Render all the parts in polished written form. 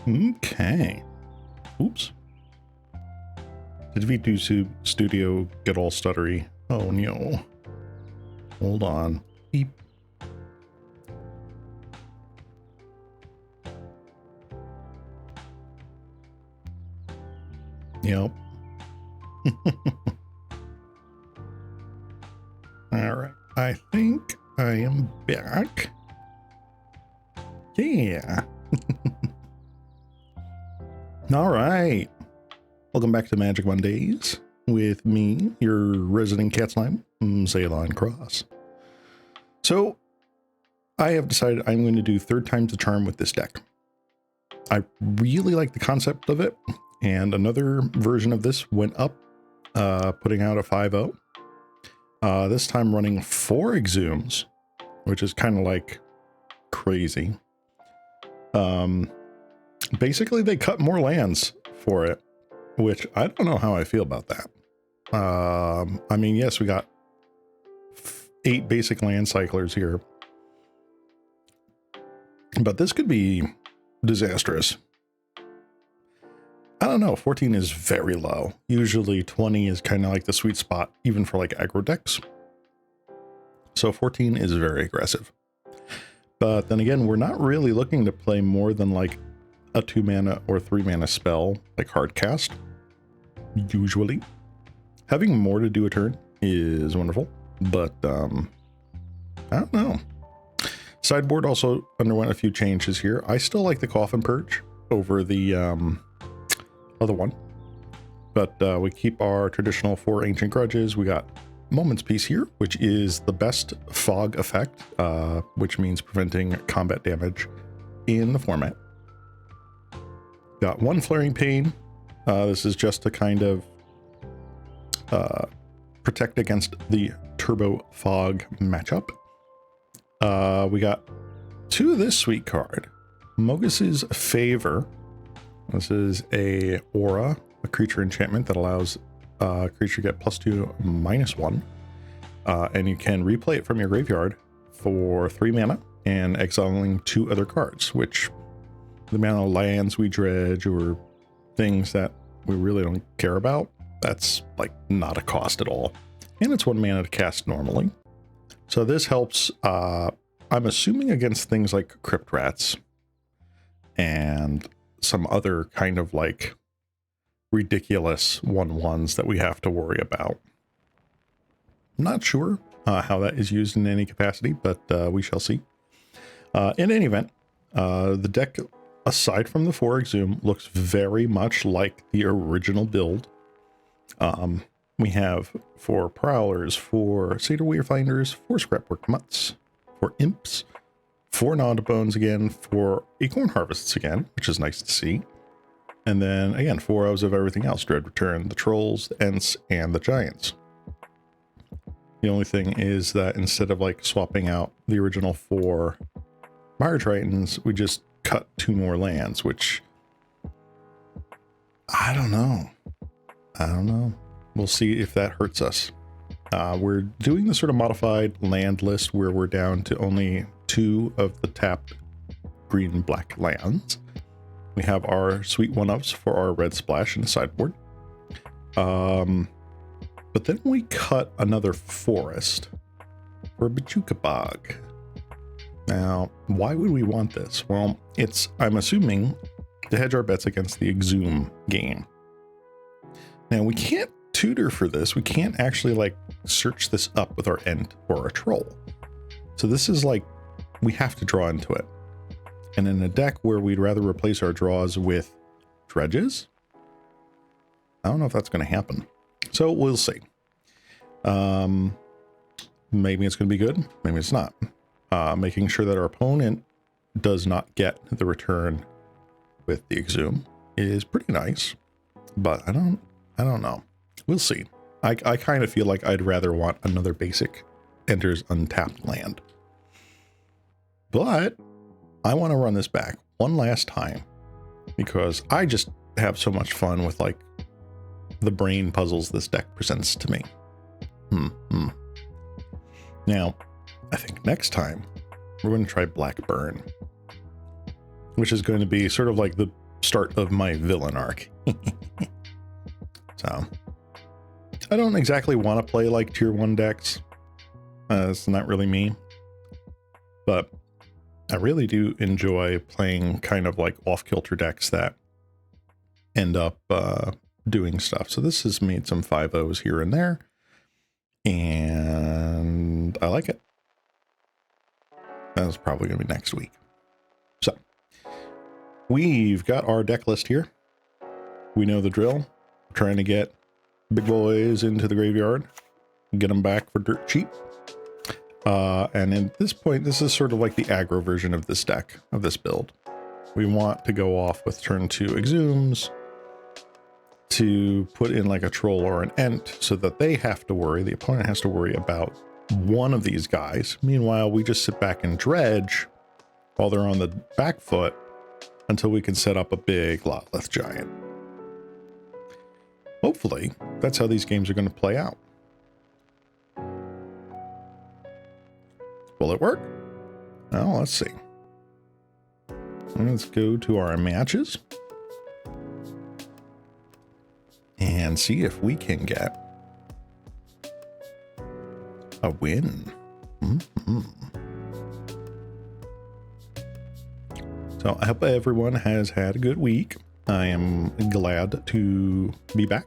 Okay. Oops. Did V2 Studio get all stuttery? Oh no. Hold on. Beep. Yep. All right. I think I am back. Yeah. All right. Welcome back to Magic Mondays with me, your resident cat slime, Ceylon Cross. So I have decided I'm going to do third time's the charm with this deck. I really like the concept of it, and another version of this went up, putting out a 5.0. This time running 4 Exhumes, which is kind of like crazy. Basically they cut more lands for it, which I don't know how I feel about that. I mean, yes, we got 8 basic land cyclers here, but this could be disastrous. I don't know, 14 is very low. Usually 20 is kind of like the sweet spot, even for like aggro decks. So 14 is very aggressive. But then again, we're not really looking to play more than like a 2 mana or 3 mana spell, like hard cast. Usually. Having more to do a turn is wonderful, but I don't know. Sideboard also underwent a few changes here. I still like the Coffin Purge over the other one, but we keep our traditional 4 Ancient Grudges. We got Moment's Peace here, which is the best fog effect, which means preventing combat damage in the format. Got 1 Flaring Pain. This is just to kind of protect against the Turbo Fog matchup. We got 2 of this sweet card, Mogus's Favor. This is a aura, a creature enchantment that allows a creature to get +2/-1. And you can replay it from your graveyard for 3 mana and exiling 2 other cards, which the amount of lands we dredge or things that we really don't care about, that's like not a cost at all. And it's 1 mana to cast normally. So this helps, I'm assuming, against things like Crypt Rats and some other kind of like ridiculous 1/1s that we have to worry about. I'm not sure how that is used in any capacity, but we shall see. In any event, the deck, aside from the 4 Exhume, looks very much like the original build. We have 4 Prowlers, 4 Satyr Weirfinders, 4 Scrapwork Mutts, 4 Imps, 4 Bones again, 4 Acorn Harvests again, which is nice to see. And then again, 4 Elves of everything else: Dread Return, the Trolls, the Ents, and the Giants. The only thing is that instead of like swapping out the original 4 Mire Tritons, we just cut 2 more lands, which I don't know. We'll see if that hurts us. We're doing the sort of modified land list where we're down to only 2 of the tapped green and black lands. We have our sweet 1-ofs for our red splash in the sideboard. But then we cut another forest for a Bajuka Bog. Now, why would we want this? Well, it's, I'm assuming, to hedge our bets against the Exhume game. Now, we can't tutor for this. We can't actually like search this up with our Ent or a Troll. So this is like, we have to draw into it. And in a deck where we'd rather replace our draws with dredges, I don't know if that's going to happen. So we'll see. Maybe it's going to be good. Maybe it's not. Making sure that our opponent does not get the return with the Exhume is pretty nice, but I don't know. We'll see. I kind of feel like I'd rather want another basic enters untapped land, but I want to run this back one last time because I just have so much fun with like the brain puzzles this deck presents to me. Now, I think next time we're going to try Blackburn, which is going to be sort of like the start of my villain arc. So I don't exactly want to play like tier 1 decks. It's not really me, but I really do enjoy playing kind of like off-kilter decks that end up doing stuff. So this has made some 5-0s here and there, and I like it. That's probably going to be next week. So we've got our deck list here. We know the drill. We're trying to get big boys into the graveyard, get them back for dirt cheap. And at this point, this is sort of like the aggro version of this deck, of this build. We want to go off with turn 2 Exhumes to put in like a troll or an ent so that they have to worry, the opponent has to worry about one of these guys. Meanwhile, we just sit back and dredge while they're on the back foot until we can set up a big Lotleth Giant. Hopefully, that's how these games are going to play out. Will it work? Well, let's see. Let's go to our matches and see if we can get a win. So I hope everyone has had a good week. I am glad to be back.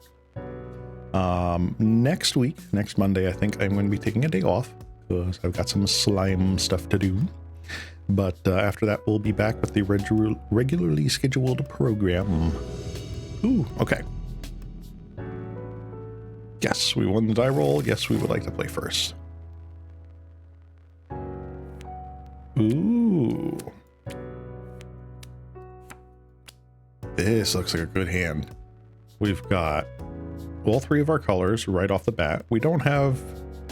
Next week, next Monday, I think I'm going to be taking a day off because I've got some slime stuff to do. But after that, we'll be back with the regularly scheduled program. Ooh, okay. Yes, we won the die roll. Yes, we would like to play first. Ooh. This looks like a good hand. We've got all 3 of our colors right off the bat. We don't have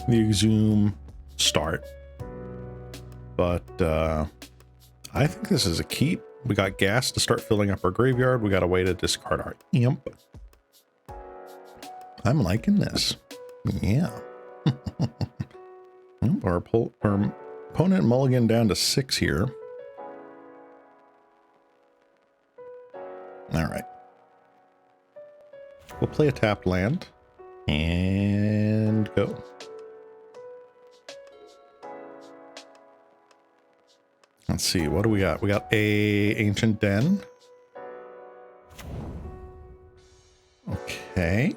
the Exhume start, but I think this is a keep. We got gas to start filling up our graveyard. We got a way to discard our imp. I'm liking this. Yeah. Our opponent mulligan down to 6 here. All right. We'll play a tapped land and go. Let's see, what do we got? We got a Ancient Den. Okay.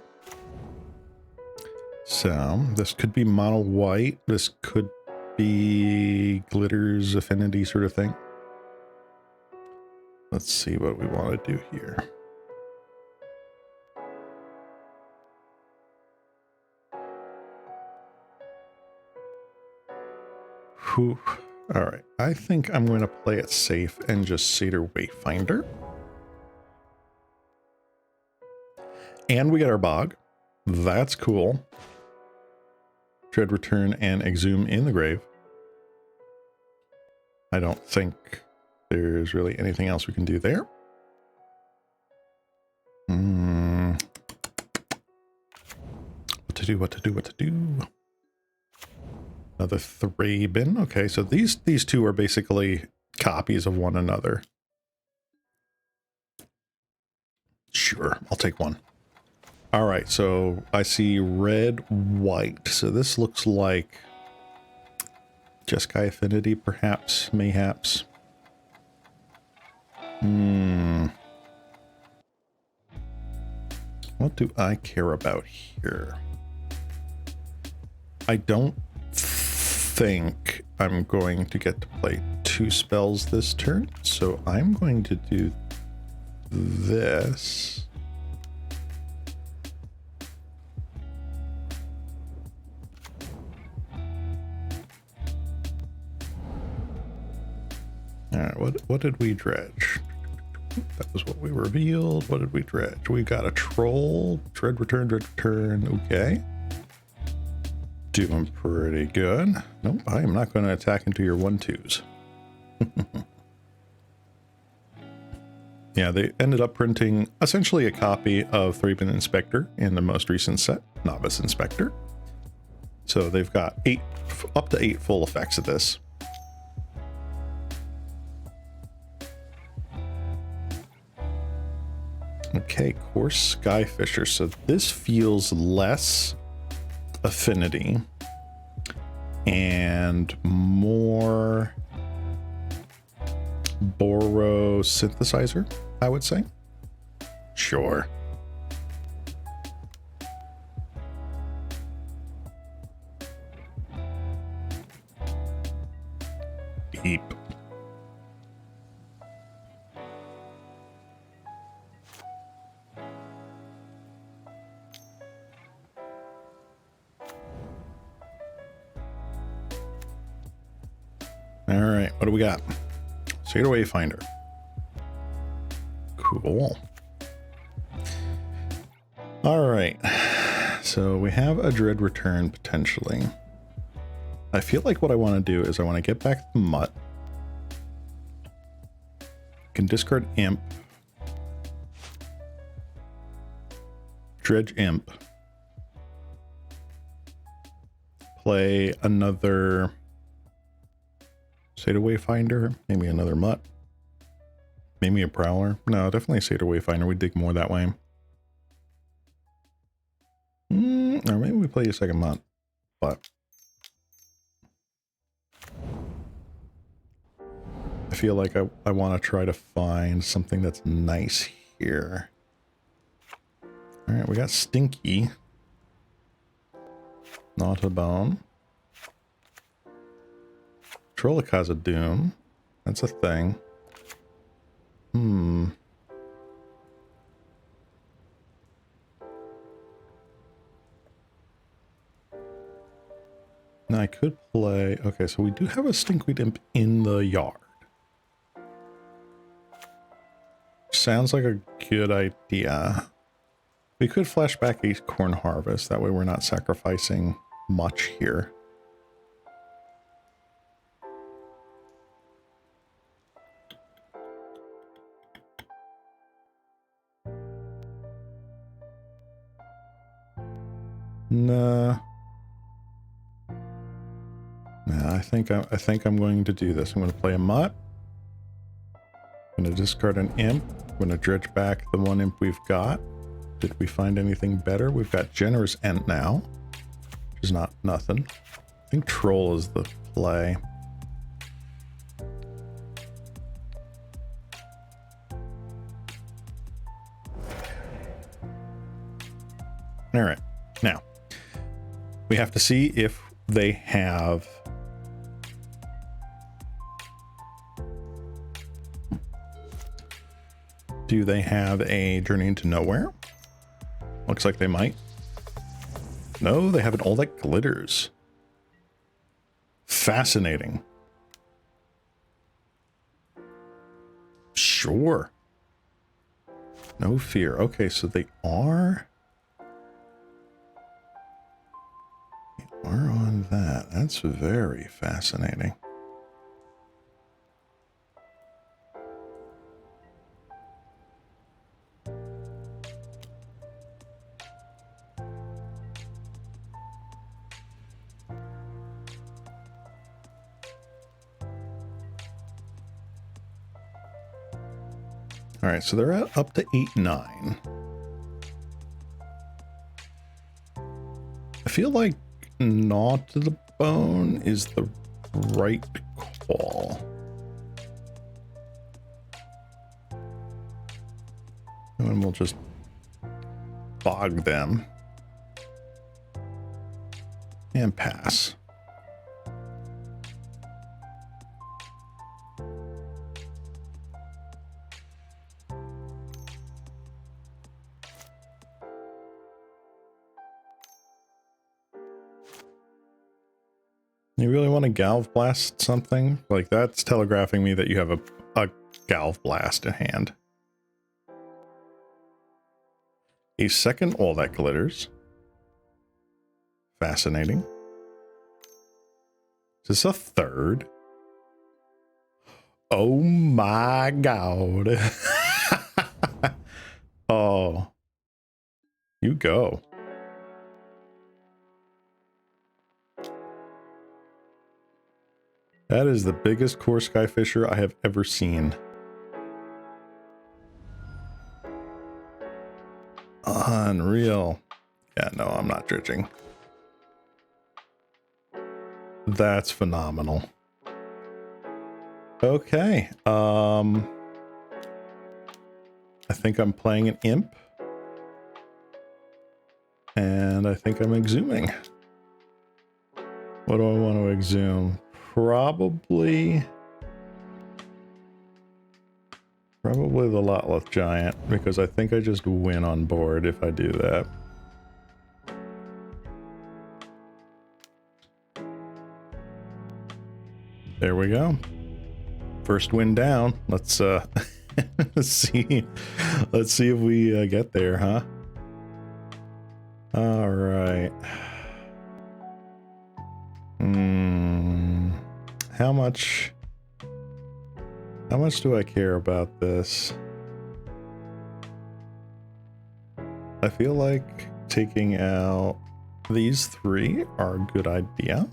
So this could be mono white. This could be Glitter's Affinity sort of thing. Let's see what we want to do here. Whew. All right, I think I'm going to play it safe and just Satyr Wayfinder. And we get our Bog. That's cool. Dread Return and Exhume in the grave. I don't think there's really anything else we can do there. What to do? Another Thraben. Okay, so these two are basically copies of one another. Sure, I'll take one. All right, so I see red, white. So this looks like Jeskai Affinity, perhaps, mayhaps. What do I care about here? I don't think I'm going to get to play 2 spells this turn, so I'm going to do this. All right, what did we dredge? That was what we revealed. What did we dredge? We got a troll. Dread return. Okay. Doing pretty good. Nope, I am not going to attack into your 1/2s. Yeah, they ended up printing essentially a copy of Thraben Inspector in the most recent set, Novice Inspector. So they've got up to 8 full effects of this. Okay, coarse skyfisher. So this feels less affinity and more Boros synthesizer, I would say. Sure. Deep. All right, what do we got? Shade Wayfinder. Cool. All right, so we have a Dread return potentially. I feel like what I want to do is I want to get back the Mutt. Can discard Imp. Dredge Imp. Play another Seder Wayfinder, maybe another Mutt. Maybe a Prowler. No, definitely Seder Wayfinder. We dig more that way. Or maybe we play a second Mutt. But I feel like I want to try to find something that's nice here. All right, we got Stinky. Not a bone. Trollicaza Doom. That's a thing. Now I could play... Okay, so we do have a Stinkweed Imp in the yard. Sounds like a good idea. We could flash back Acorn Harvest. That way we're not sacrificing much here. Nah. Nah, I think I'm going to do this. I'm going to play a Mutt. I'm going to discard an Imp. I'm going to dredge back the one Imp we've got. Did we find anything better? We've got Generous Ent now, which is not nothing. I think Troll is the play. All right, now we have to see if they have do they have a Journey into Nowhere? Looks like they might. No, they have an All That Glitters. Fascinating. Sure. No fear. Okay, so they are on that. That's very fascinating. All right, so they're up to 8-9. I feel like Not to the Bone is the right call. And we'll just bog them and pass. You really want to Galv Blast something? Like, that's telegraphing me that you have a Galv Blast in hand. A second All That Glitters. Fascinating. Is this a third? Oh my god. Oh. You go. That is the biggest core Skyfisher I have ever seen. Unreal. Yeah, no, I'm not dredging. That's phenomenal. Okay. I think I'm playing an imp. And I think I'm exhuming. What do I want to exhume? Probably the Lotleth Giant, because I think I just win on board if I do that. There we go. First win down. Let's see. Let's see if we get there, huh? All right. How much do I care about this? I feel like taking out these three are a good idea.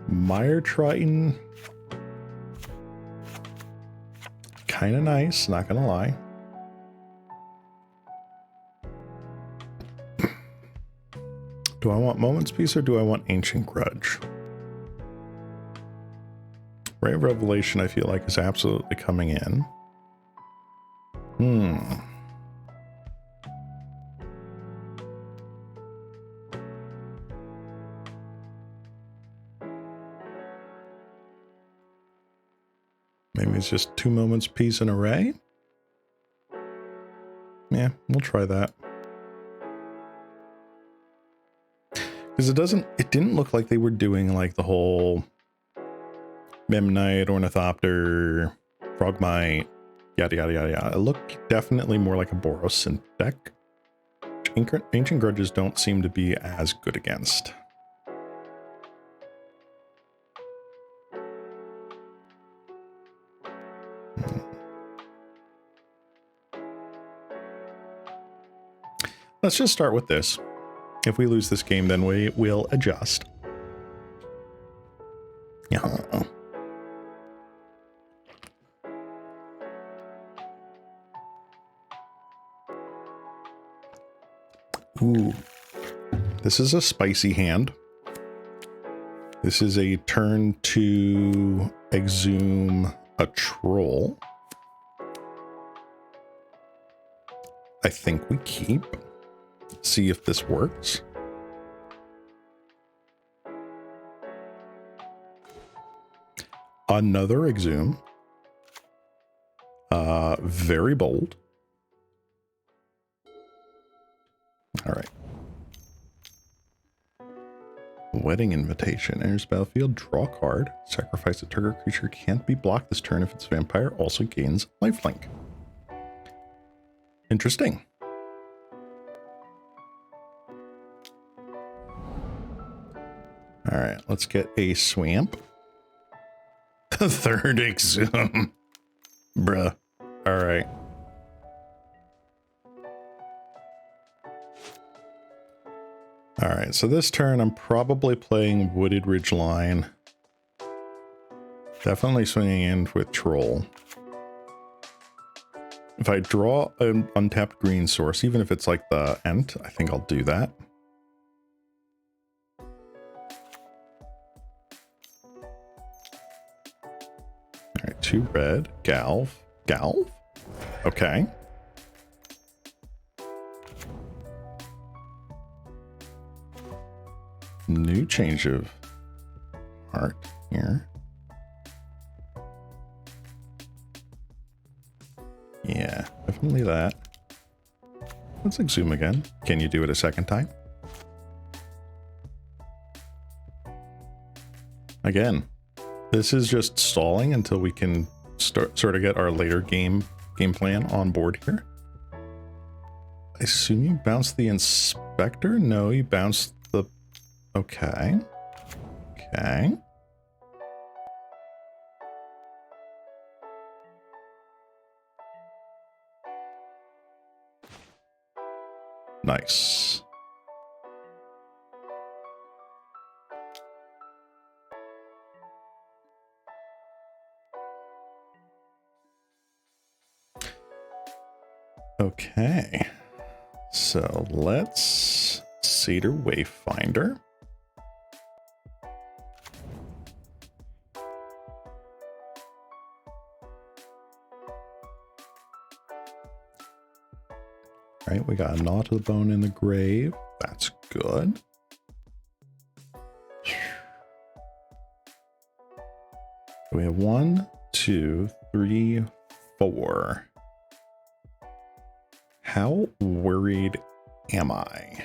Mire Triton, kind of nice, not gonna lie. Do I want Moment's Peace or do I want Ancient Grudge? Ray of Revelation, I feel like, is absolutely coming in. Maybe it's just 2 Moments Peace in a Ray? Yeah, we'll try that. Because it didn't look like they were doing like the whole Memnite, Ornithopter, Frogmite, yada yada yada yada. It looked definitely more like a Boros synth deck. Ancient Grudges don't seem to be as good against. Let's just start with this. If we lose this game, then we will adjust. Yeah. Ooh. This is a spicy hand. This is a turn to exhume a troll. I think we keep. See if this works. Another exhume. Very bold. All right. Wedding Invitation. Enters battlefield, draw a card. Sacrifice a target creature. Can't be blocked this turn if it's vampire. Also gains lifelink. Interesting. All right, let's get a swamp. The third exhume. Bruh. All right. All right, so this turn I'm probably playing Wooded Ridgeline. Definitely swinging in with Troll. If I draw an untapped green source, even if it's like the Ent, I think I'll do that. All right, 2 red, Galv. Galv? Okay. New change of art here. Yeah, definitely that. Let's exhume again. Can you do it a second time? Again, this is just stalling until we can sort of get our later game plan on board here. I assume you bounced the Inspector? No, you bounced the... Okay. Okay. Nice. Okay. So let's Cedar Wayfinder. All right, we got a Gnaw to the Bone in the grave. That's good. We have 1, 2, 3, 4. How worried am I?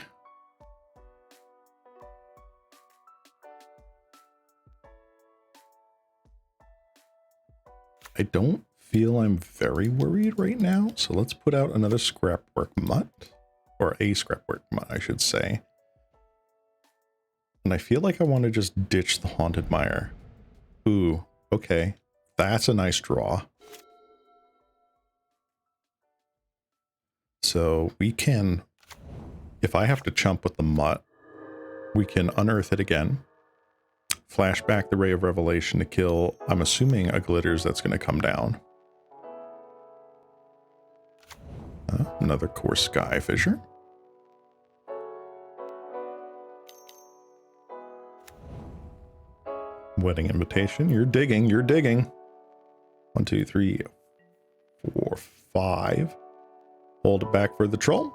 I don't feel I'm very worried right now, so let's put out another Scrapwork Mutt, or a Scrapwork Mutt, I should say. And I feel like I want to just ditch the Haunted Mire. Ooh, okay, that's a nice draw. So we can, if I have to chump with the Mutt, we can unearth it again. Flash back the Ray of Revelation to kill, I'm assuming, a Glitters that's going to come down. Another Core Sky Fissure. Wedding Invitation. You're digging. You're digging. 1, 2, 3, 4, 5. Hold it back for the troll.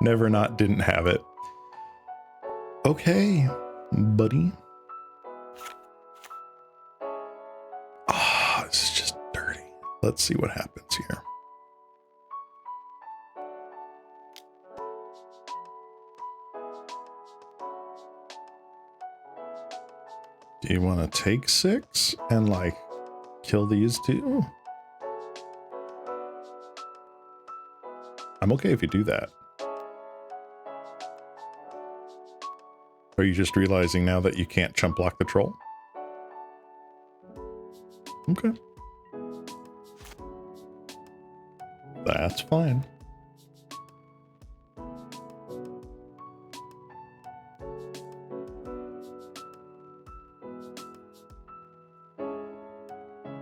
Never not didn't have it. Okay, buddy. Ah, this is just dirty. Let's see what happens here. Do you want to take 6 and like kill these 2? I'm okay if you do that. Are you just realizing now that you can't chump block the troll? Okay. That's fine.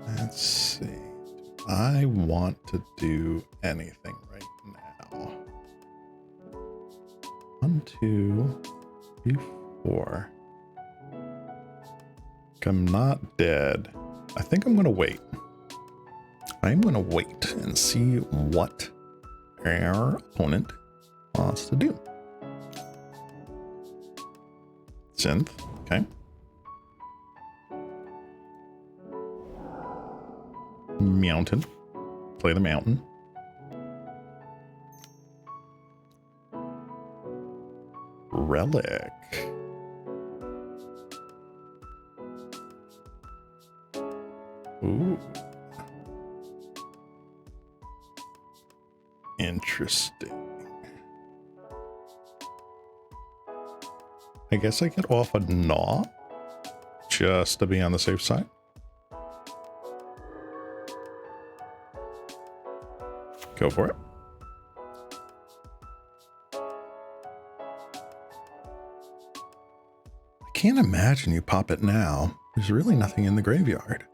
Let's see. I want to do anything right now. 1, 2, 3, 4. I'm not dead. I think I'm going to wait. I'm going to wait and see what our opponent wants to do. Synth, okay. Mountain. Play the mountain. Relic. Ooh. Interesting. I guess I get off a Gnaw just to be on the safe side. Go for it. I can't imagine you pop it now. There's really nothing in the graveyard.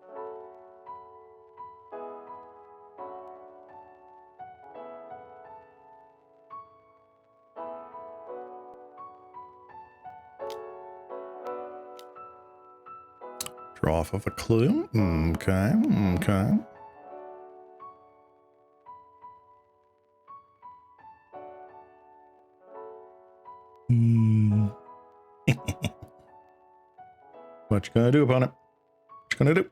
Draw off of a clue. Okay, okay. What you gonna do, opponent? What you gonna do?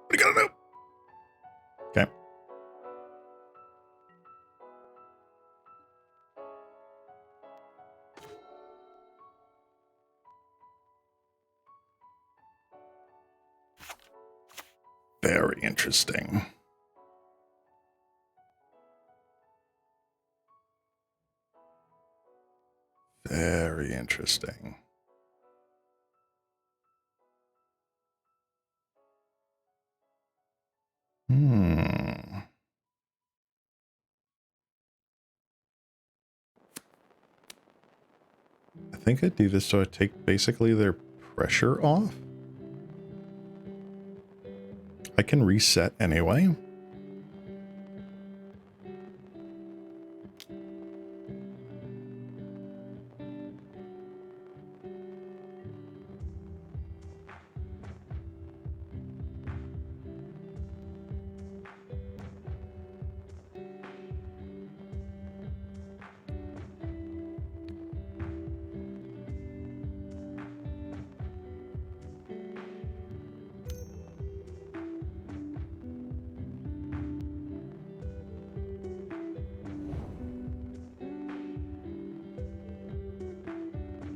What you gonna do? Okay. Very interesting. Very interesting. I think I do this so I take basically their pressure off. I can reset anyway.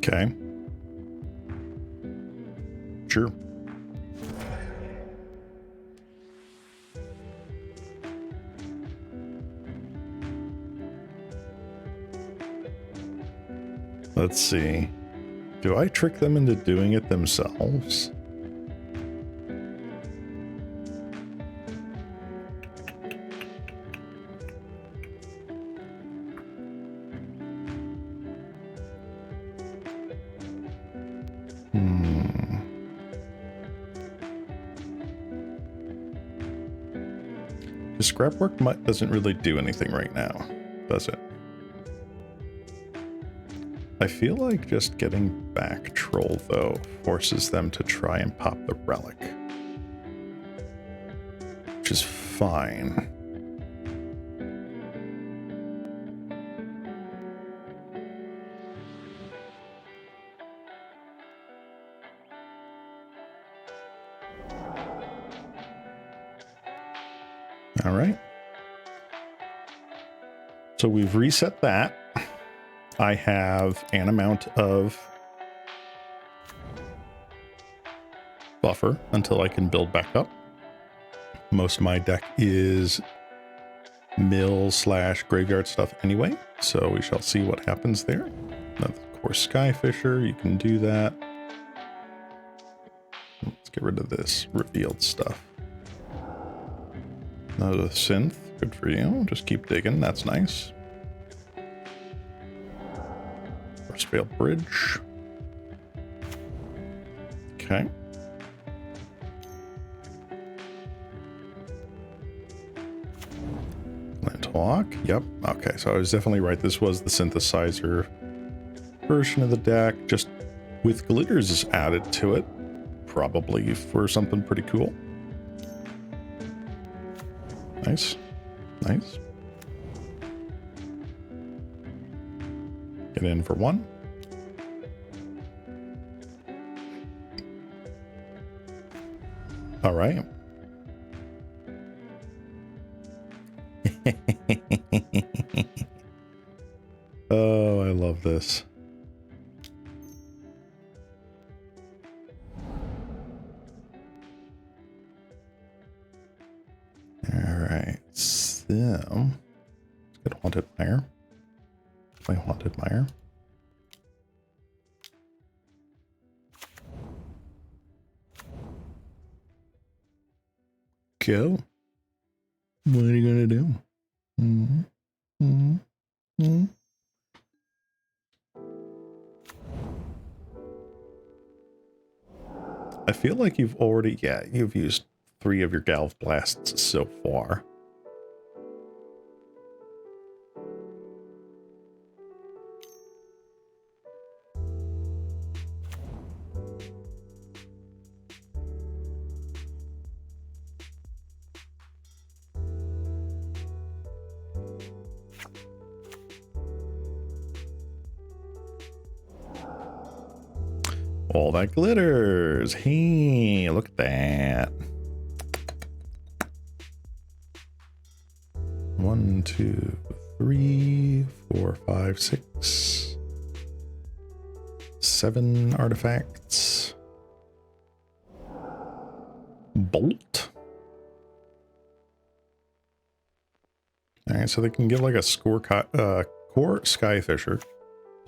Okay. Sure. Let's see. Do I trick them into doing it themselves? Scrapwork doesn't really do anything right now, does it? I feel like just getting back Troll, though, forces them to try and pop the relic. Which is fine. All right. So we've reset that. I have an amount of buffer until I can build back up. Most of my deck is mill/graveyard stuff anyway, so we shall see what happens there. Now, of course, Skyfisher, you can do that. Let's get rid of this revealed stuff. Another synth, good for you. Just keep digging, that's nice. Failed bridge. Okay. Talk. Yep. Okay, so I was definitely right. This was the synthesizer version of the deck, just with glitters added to it, probably for something pretty cool. Nice. Nice. Get in for one. All right. Oh, I love this. All right. So, let's get Haunted Mire. My Haunted Mire. Go. What are you gonna do? I feel like you've already, you've used 3 of your Galv Blasts so far. All that glitters. Hey, look at that. 1, 2, 3, 4, 5, 6, 7 artifacts. Bolt. All right, so they can give like a core Skyfisher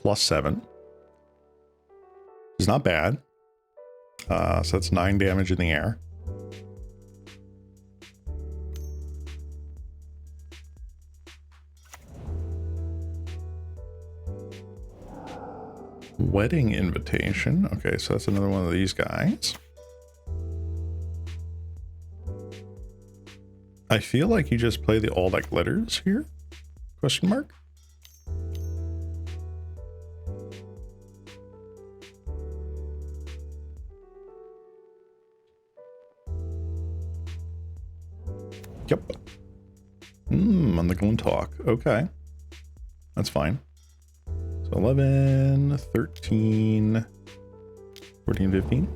+7. It's not bad. So that's 9 damage in the air. Wedding Invitation. Okay, so that's another one of these guys. I feel like you just play the all that glitters here? Question mark? Yep. On the Gloom Talk. Okay. That's fine. So 11, 13, 14, 15.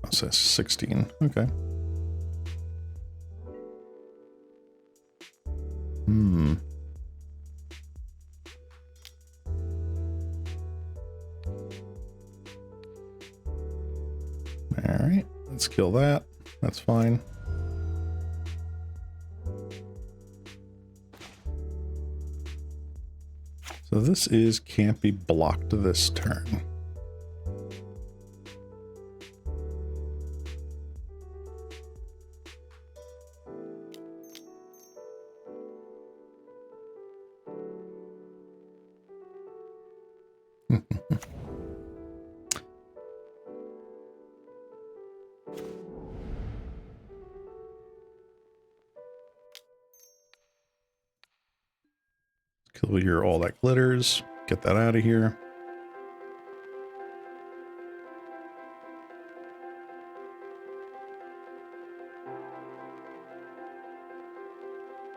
That's 16. Okay. All right. Let's kill that. That's fine. So this can't be blocked this turn. Kill your all that glitters. Get that out of here.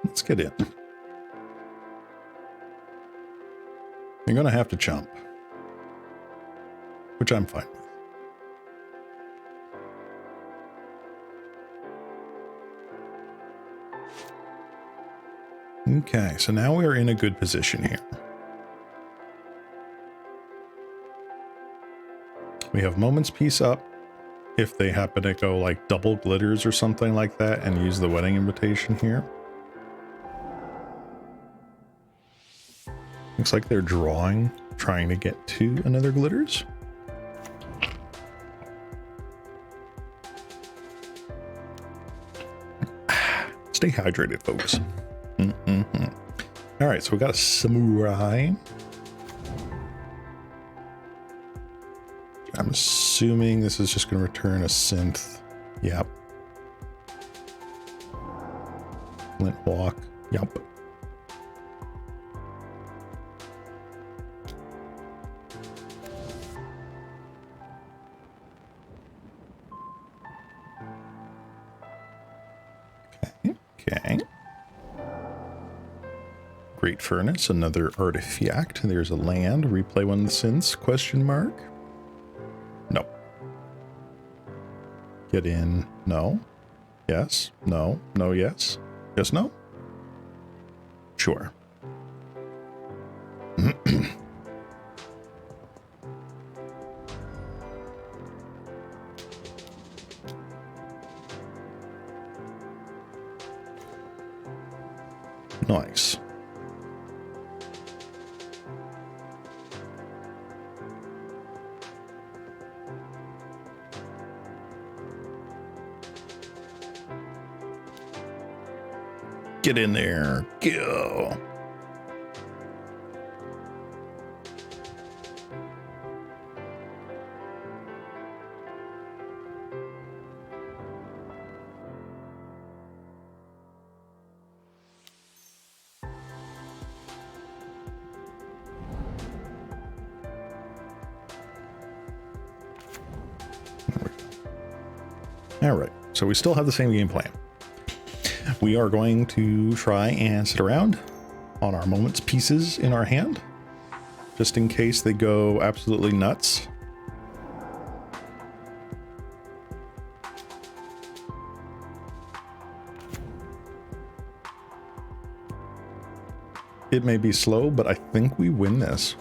Let's get in. You're going to have to chump, which I'm fine with. Okay, so now we are in a good position here. We have Moment's Peace up if they happen to go like double glitters or something like that and use the Wedding Invitation here. Looks like they're drawing, trying to get to another glitters. Stay hydrated, folks. All right, so we got a Samurai. I'm assuming this is just going to return a synth. Yep. Flint Walk. Yep. Okay. Great Furnace, another artifact. There's a land. Replay one of the synths? Question mark. No. Get in. No. Yes. No. No. Yes. Yes. No. Sure. Nice. Get in there. Go. All right, so we still have the same game plan. We are going to try and sit around on our Moment's Pieces in our hand, just in case they go absolutely nuts. It may be slow, but I think we win this.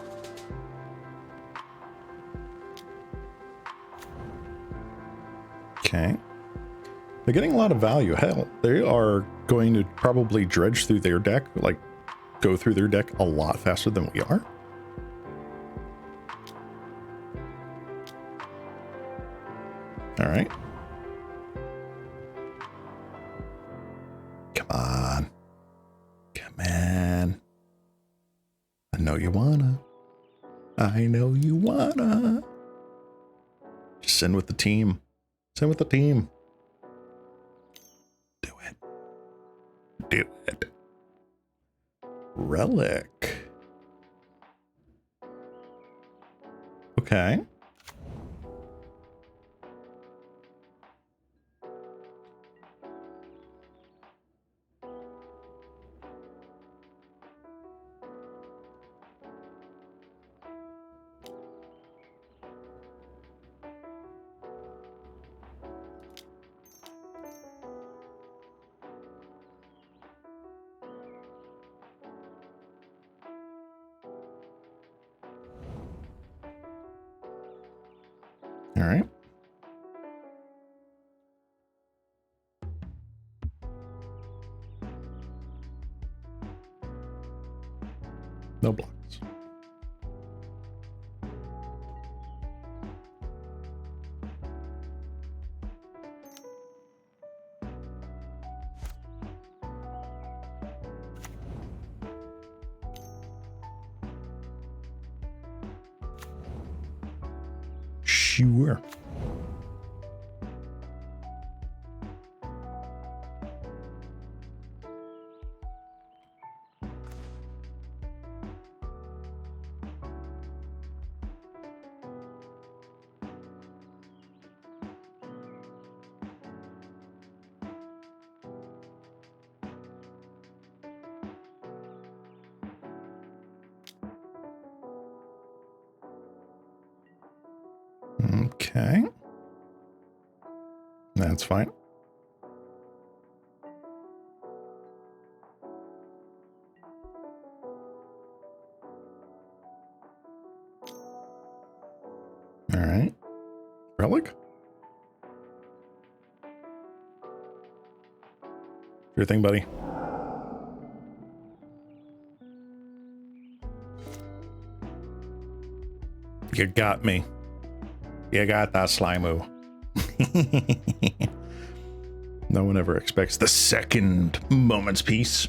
Okay. They're getting a lot of value. Hell, they are going to probably dredge through their deck, like go through their deck a lot faster than we are. All right. Come on. Come on. I know you wanna. I know you wanna. Just send with the team. Send with the team. Do do it. Relic. Okay. All right. No blocks. Sure. Okay. That's fine. All right. Relic? Sure thing, buddy. You got me. You got that Slimoo. No one ever expects the second moment's peace.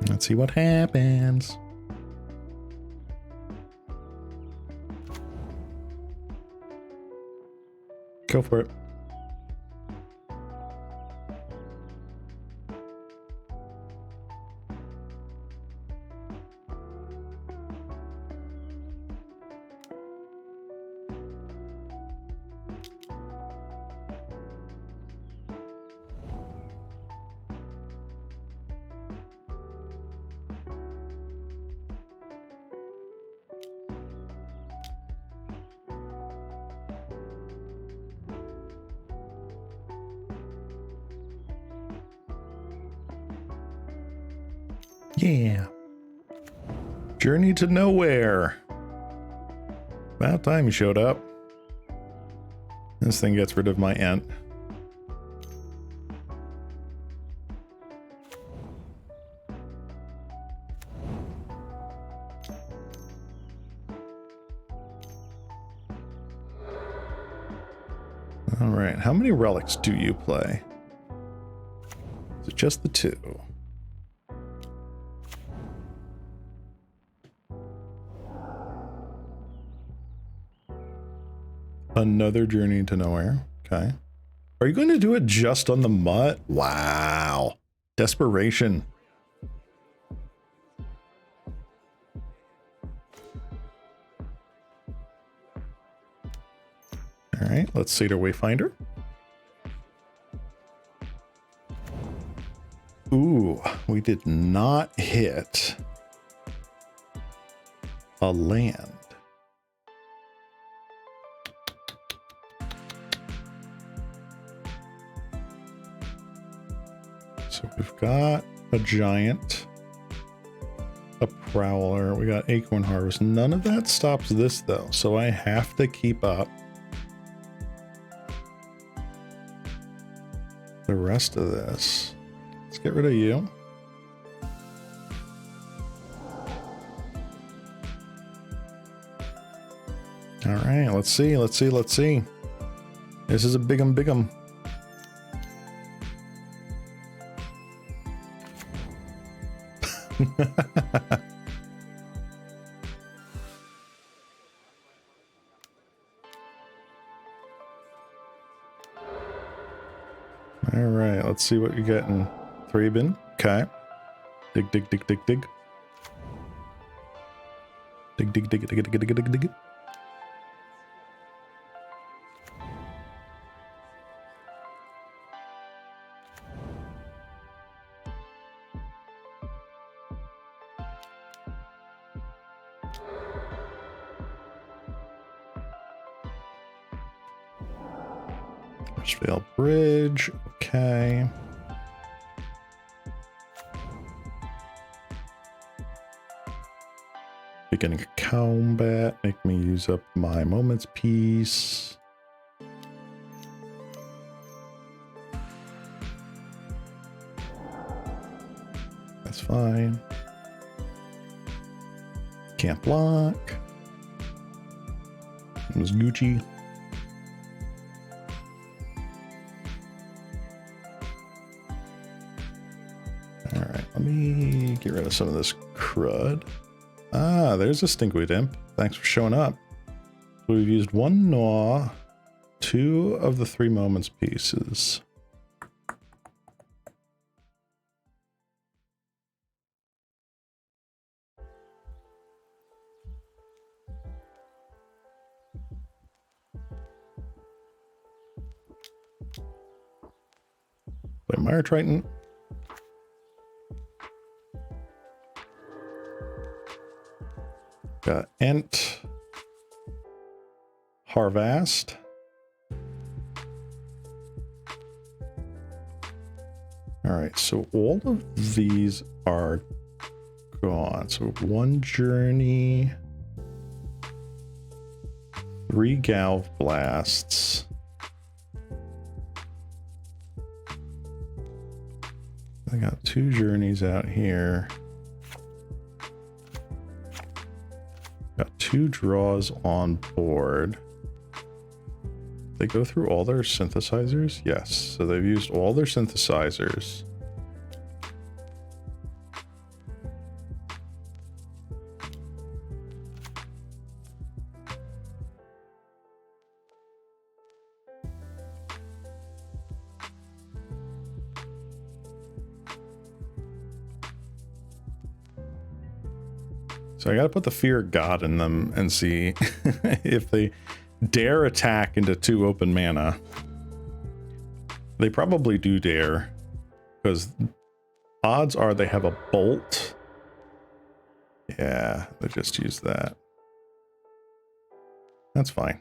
Let's see what happens. Go for it. Yeah. Journey to nowhere. About time you showed up. This thing gets rid of my ant. All right, how many relics do you play? Is it just the two? Another journey to nowhere. Okay. Are you going to do it just on the mutt? Wow. Desperation. All right, let's see to Wayfinder. Ooh, we did not hit a land. So we've got a giant, a prowler, we got acorn harvest. None of that stops this though, so I have to keep up the rest of this. Let's get rid of you. All right, let's see. This is a big'em. let's see what you get in 3 bin. Okay. Dig, dig, dig, dig, dig. Dig, dig, dig, dig, dig, dig, dig, dig. Veil Bridge, okay. Beginning of combat, make me use up my moments piece. That's fine. Can't block. It was Gucci. Let me get rid of some of this crud. Ah, there's a Stinkweed Imp. Thanks for showing up. So we've used 1 Gnaw, 2 of the 3 moments pieces. Play Mire Triton. Got Ent, Harvest. All right, so all of these are gone. So 1 Journey, 3 Galv Blasts. I got 2 Journeys out here. Got 2 draws on board. They go through all their synthesizers? Yes, so they've used all their synthesizers. So I gotta put the fear of God in them and see if they dare attack into 2 open mana. They probably do dare, because odds are they have a bolt. Yeah, they just use that. That's fine.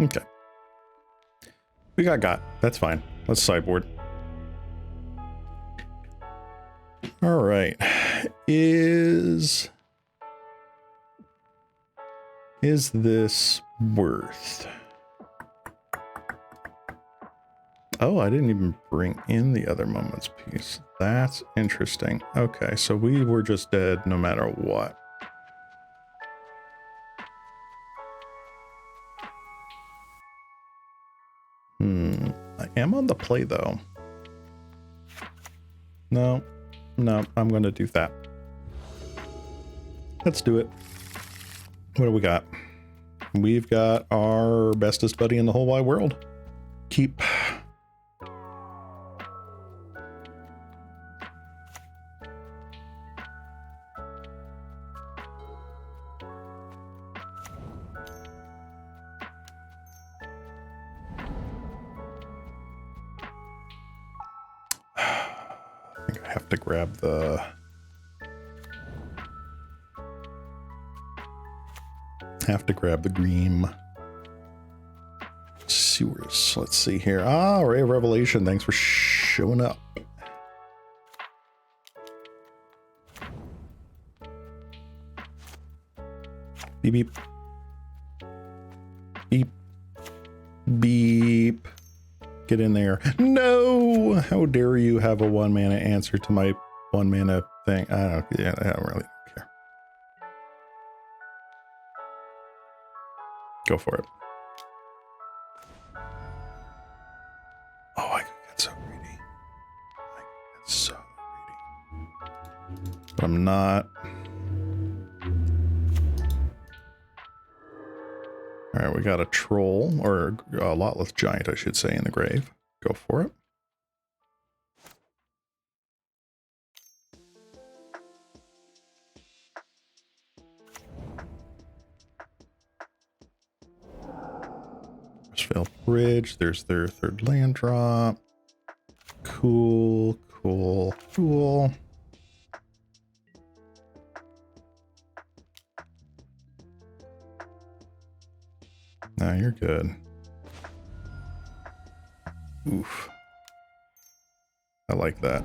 Okay. We got. That's fine. Let's sideboard. All right. Is this worth? Oh, I didn't even bring in the other moments piece. That's interesting. Okay, so we were just dead no matter what. I am on the play though. No, I'm going to do that. Let's do it. What do we got? We've got our bestest buddy in the whole wide world. Keep. To grab the green sewers. Let's see here. Ah, Ray of Revelation, thanks for showing up. Beep beep beep beep. Get in there. No! How dare you have a 1 mana answer to my 1 mana thing? I don't really care. Go for it. But I'm not. All right, we got a troll, or a lotless giant, I should say, in the grave. Go for it. Fail bridge. There's their third land drop. Cool, cool, cool. Now you're good. Oof. I like that.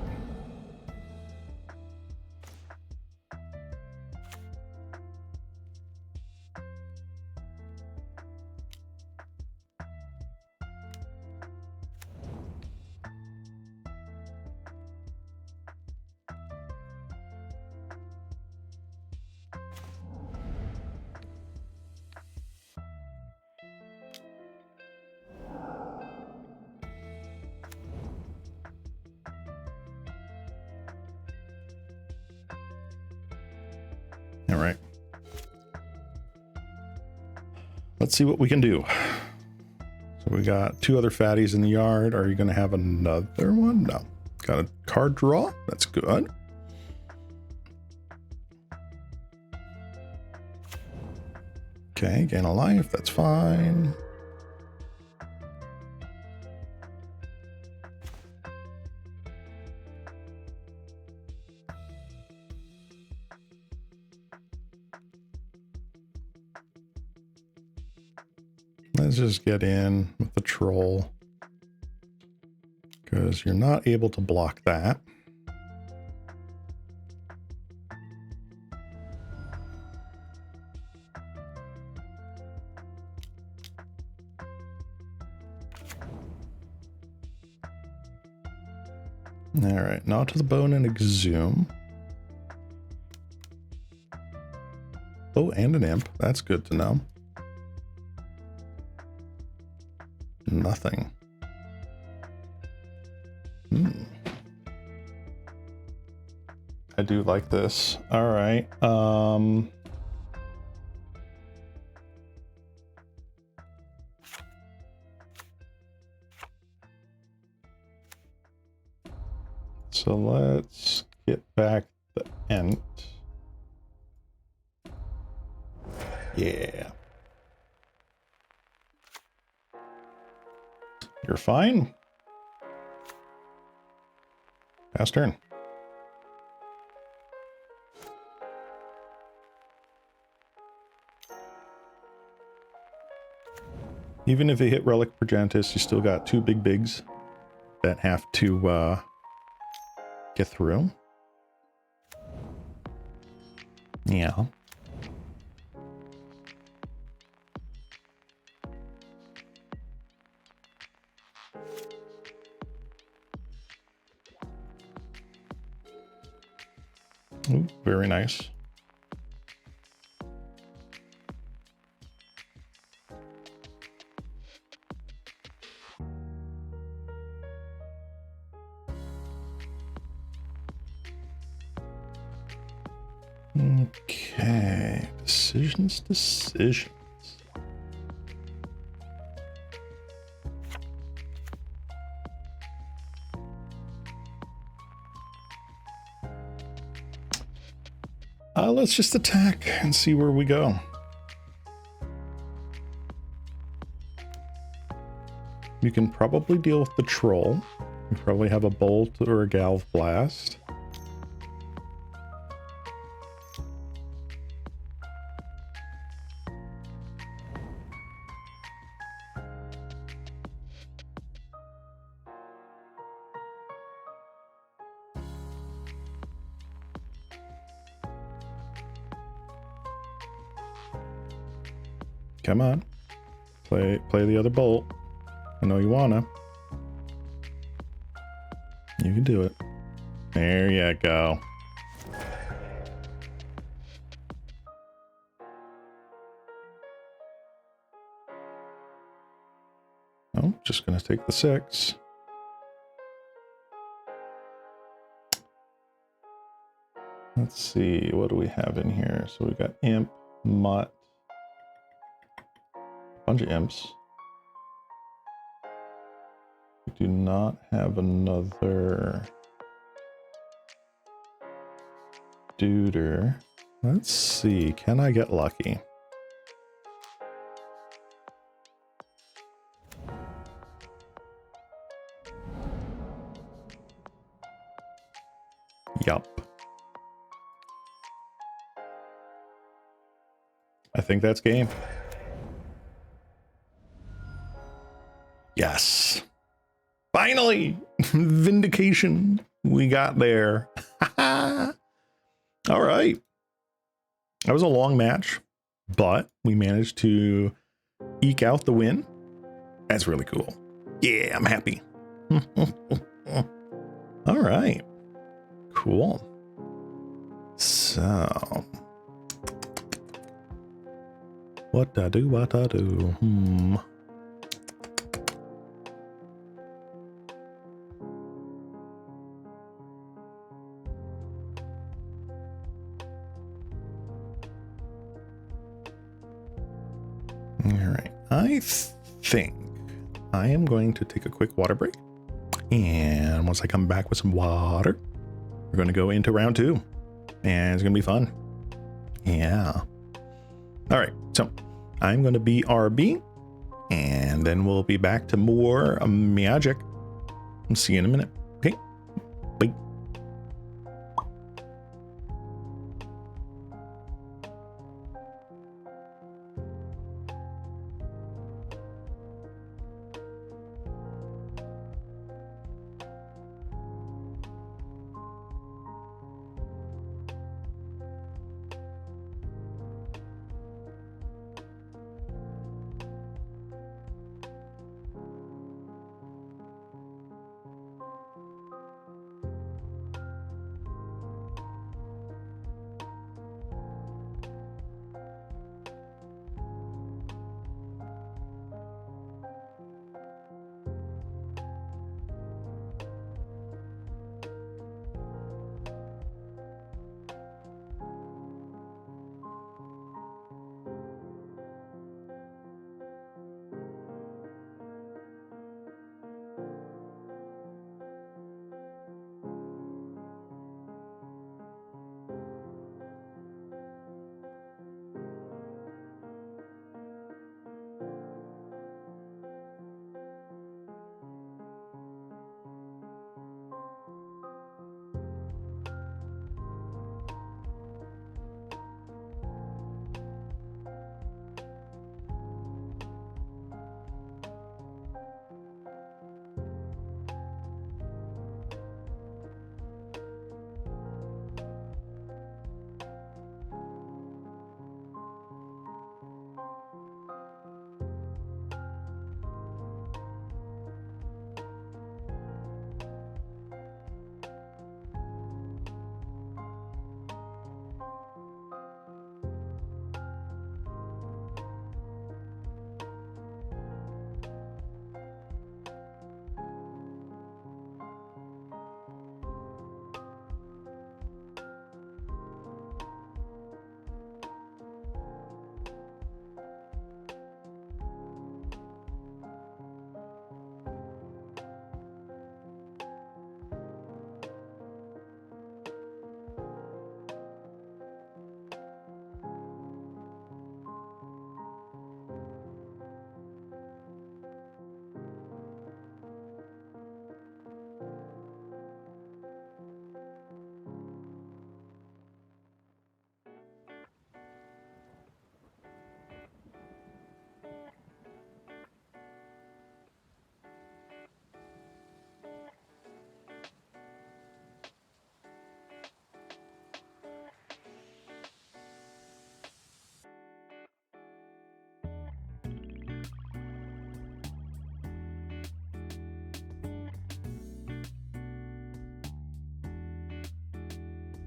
All right. Let's see what we can do. So we got 2 other fatties in the yard. Are you going to have another one? No. Got a card draw. That's good. Okay, gain a life. That's fine. Let's just get in with the troll, because you're not able to block that. All right, now to the bone and exhume. Oh, and an imp. That's good to know. Nothing. I do like this. All right. So let's get back the Ent. Yeah. You're fine. Pass turn. Even if you hit Relic Progentis, you still got 2 big bigs that have to get through. Yeah. Ooh, very nice. Okay, decisions. Let's just attack and see where we go. You can probably deal with the troll. You probably have a bolt or a galv blast. Come on. Play the other bolt. I know you wanna. You can do it. There you go. Oh, just gonna take the 6. Let's see, what do we have in here? So we got Imp, Mutt, a bunch of Imps. We do not have another Duder. Let's see, can I get lucky? Yup. I think that's game. Yes. Finally! Vindication. We got there. All right. That was a long match, but we managed to eke out the win. That's really cool. Yeah, I'm happy. All right. Cool. So, what I do? All right. I think I am going to take a quick water break. And once I come back with some water, we're going to go into round 2. And it's going to be fun. Yeah. All right. So I'm going to be RB. And then we'll be back to more magic. See you in a minute. Okay. Bye.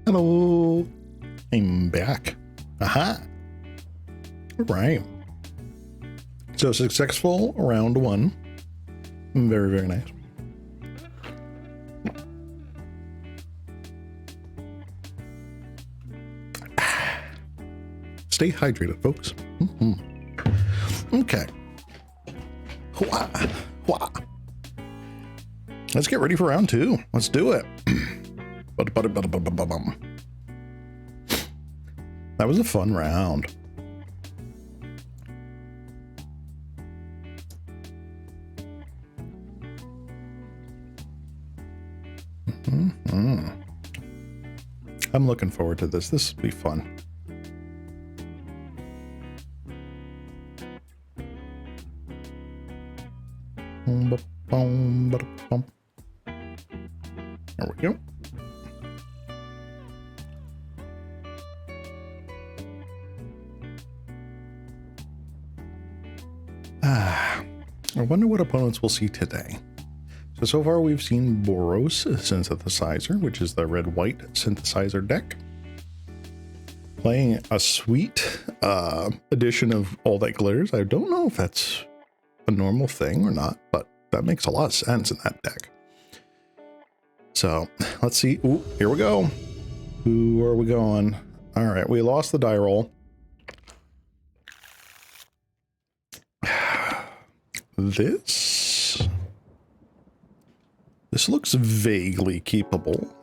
Hello, I'm back. Aha. All right. So successful round 1. Very, very nice. Stay hydrated, folks. Okay. Hwah, hwah. Let's get ready for round 2. Let's do it. That was a fun round. I'm looking forward to this. This will be fun. There we go. I wonder what opponents will see today. So far we've seen Boros Synthesizer, which is the red-white synthesizer deck. Playing a sweet edition of All That Glitters. I don't know if that's a normal thing or not, but that makes a lot of sense in that deck. So let's see. Ooh, here we go. Who are we going? All right, we lost the die roll. This looks vaguely keepable.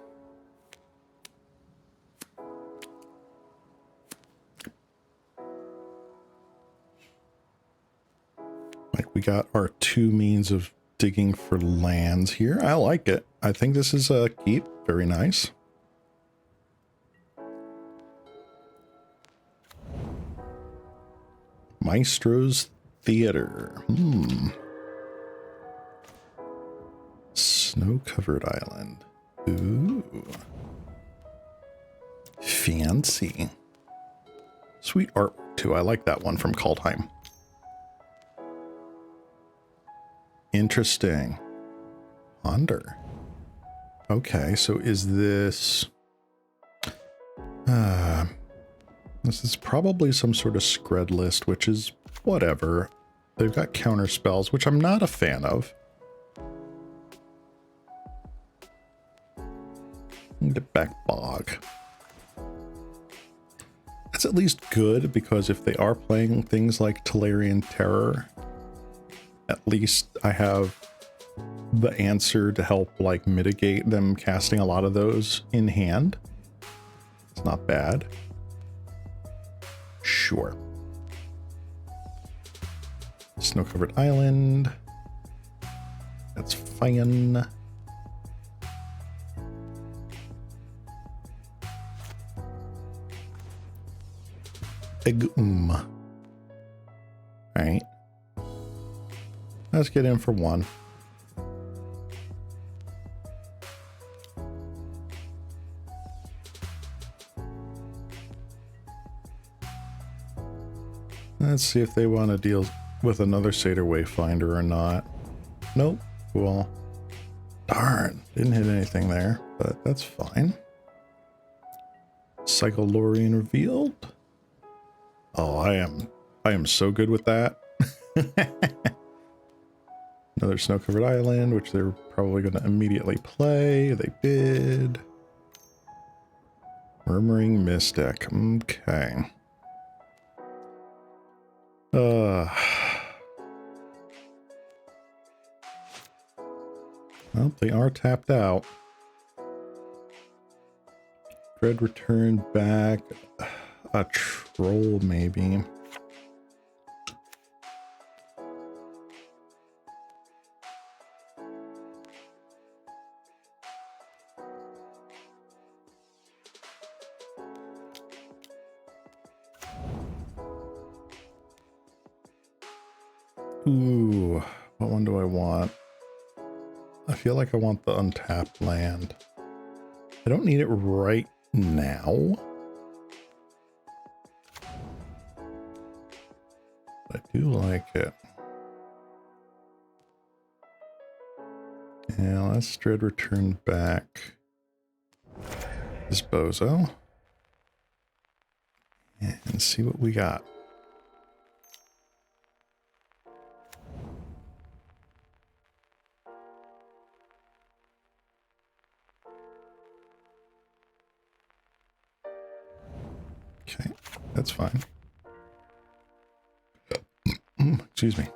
Like we got our 2 means of digging for lands here. I like it. I think this is a keep. Very nice. Maestro's Theater. Snow-covered island. Ooh. Fancy. Sweet art too. I like that one from Kaldheim. Interesting. Ponder. Okay, so is this... this is probably some sort of Skred list, which is whatever. They've got counter spells, which I'm not a fan of. Get back Bog. That's at least good, because if they are playing things like Tolarian Terror, at least I have the answer to help like mitigate them casting a lot of those in hand. It's not bad. Sure. Snow-covered island. That's fine. Big Alright. Let's get in for 1. Let's see if they want to deal with another Satyr Wayfinder or not. Nope. Cool. Darn. Didn't hit anything there, but that's fine. Psycholorian revealed. Oh, I am so good with that. Another snow-covered island, which they're probably going to immediately play. They did. Murmuring Mystic. Okay. Well, they are tapped out. Skred returned back. A troll, maybe. Ooh, what one do I want? I feel like I want the untapped land. I don't need it right now. I do like it. Yeah, let's Dread return back this bozo. And see what we got. Okay, that's fine. Excuse me.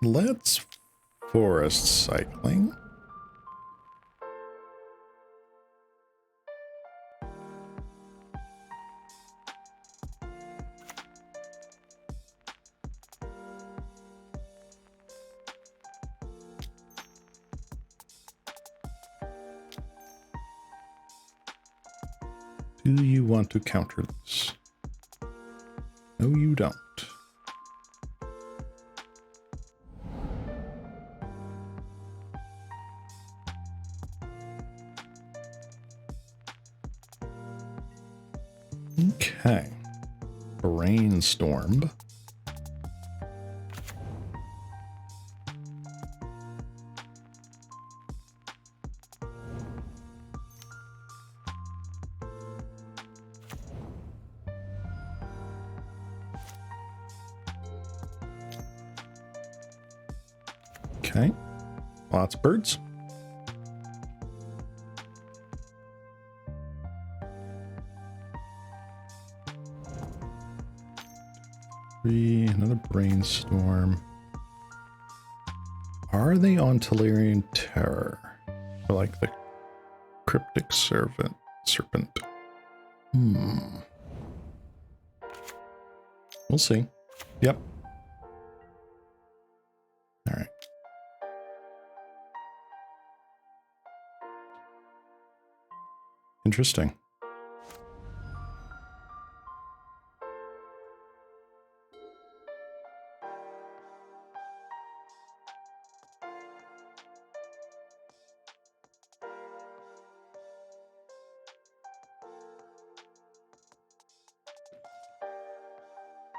Let's forest cycling. Do you want to counter this? No, you don't. Okay. Brainstorm. Okay. Lots of birds. Another brainstorm. Are they on Telerian Terror? Or like the cryptic serpent? We'll see. Yep. All right. Interesting.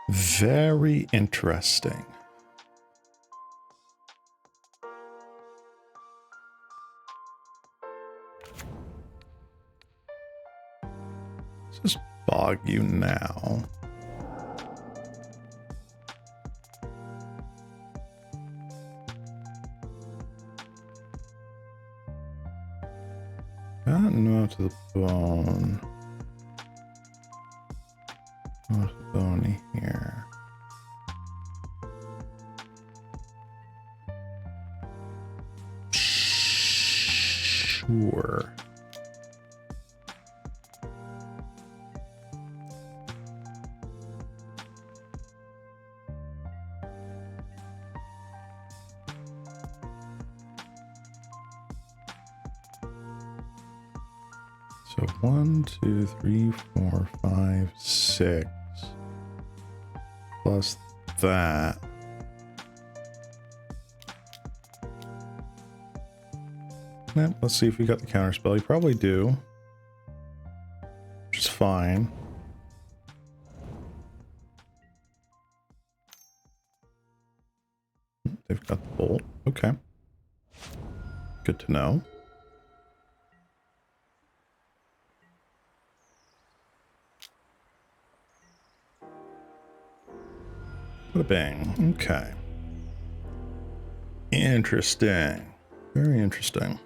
Very interesting. Let's just bog you now. No to the bone. Not the bony here. Sure. So 1, 2, 3, 4, 5, 6. Plus that. Now, let's see if we got the counterspell. You probably do. Which is fine. They've got the bolt. Okay. Good to know. What a bang. Okay. Interesting. Very interesting.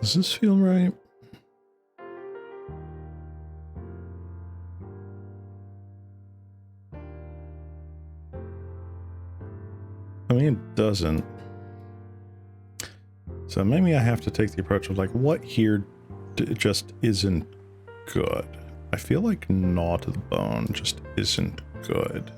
Does this feel right? I mean, it doesn't. So maybe I have to take the approach of like, what here just isn't good? I feel like Gnaw to the Bone just isn't good.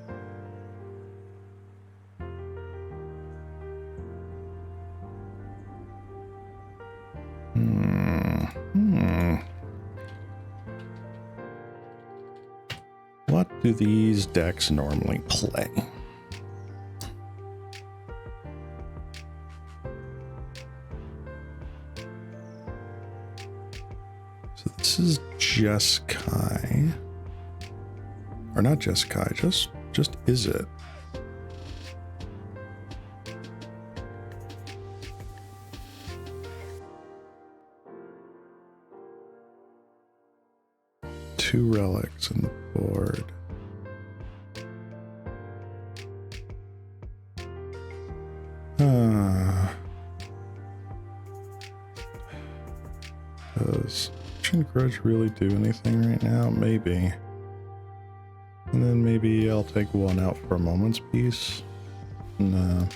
What do these decks normally play? This is Jeskai. Or not Jeskai, just Izzet. Two relics on the board. Does Ancient Grudge really do anything right now? Maybe. And then maybe I'll take one out for a moment's peace. No.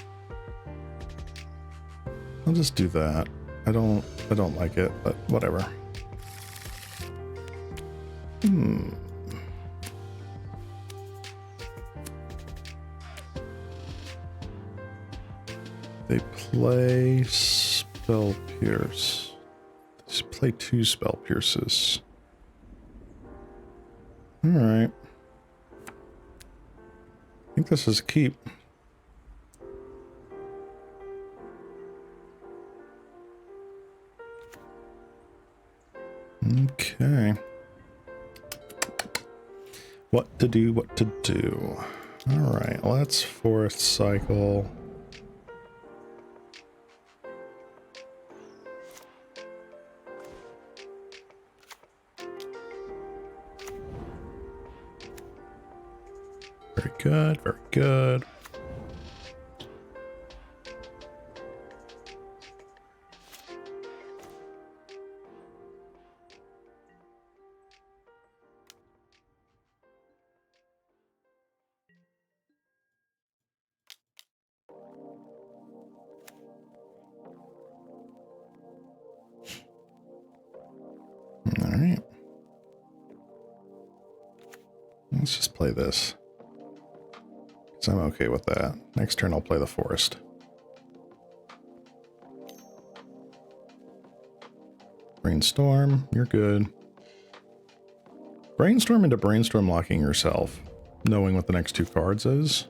I'll just do that. I don't like it, but whatever. They play Spell Pierce. They play 2 Spell Pierces. Alright. I think this is a keep. Okay. What to do, what to do. Alright, let's forest cycle. Very good, very good. All right. Let's just play this. So I'm okay with that. Next turn I'll play the forest. Brainstorm, you're good. Brainstorm into brainstorm locking yourself, knowing what the next 2 cards is.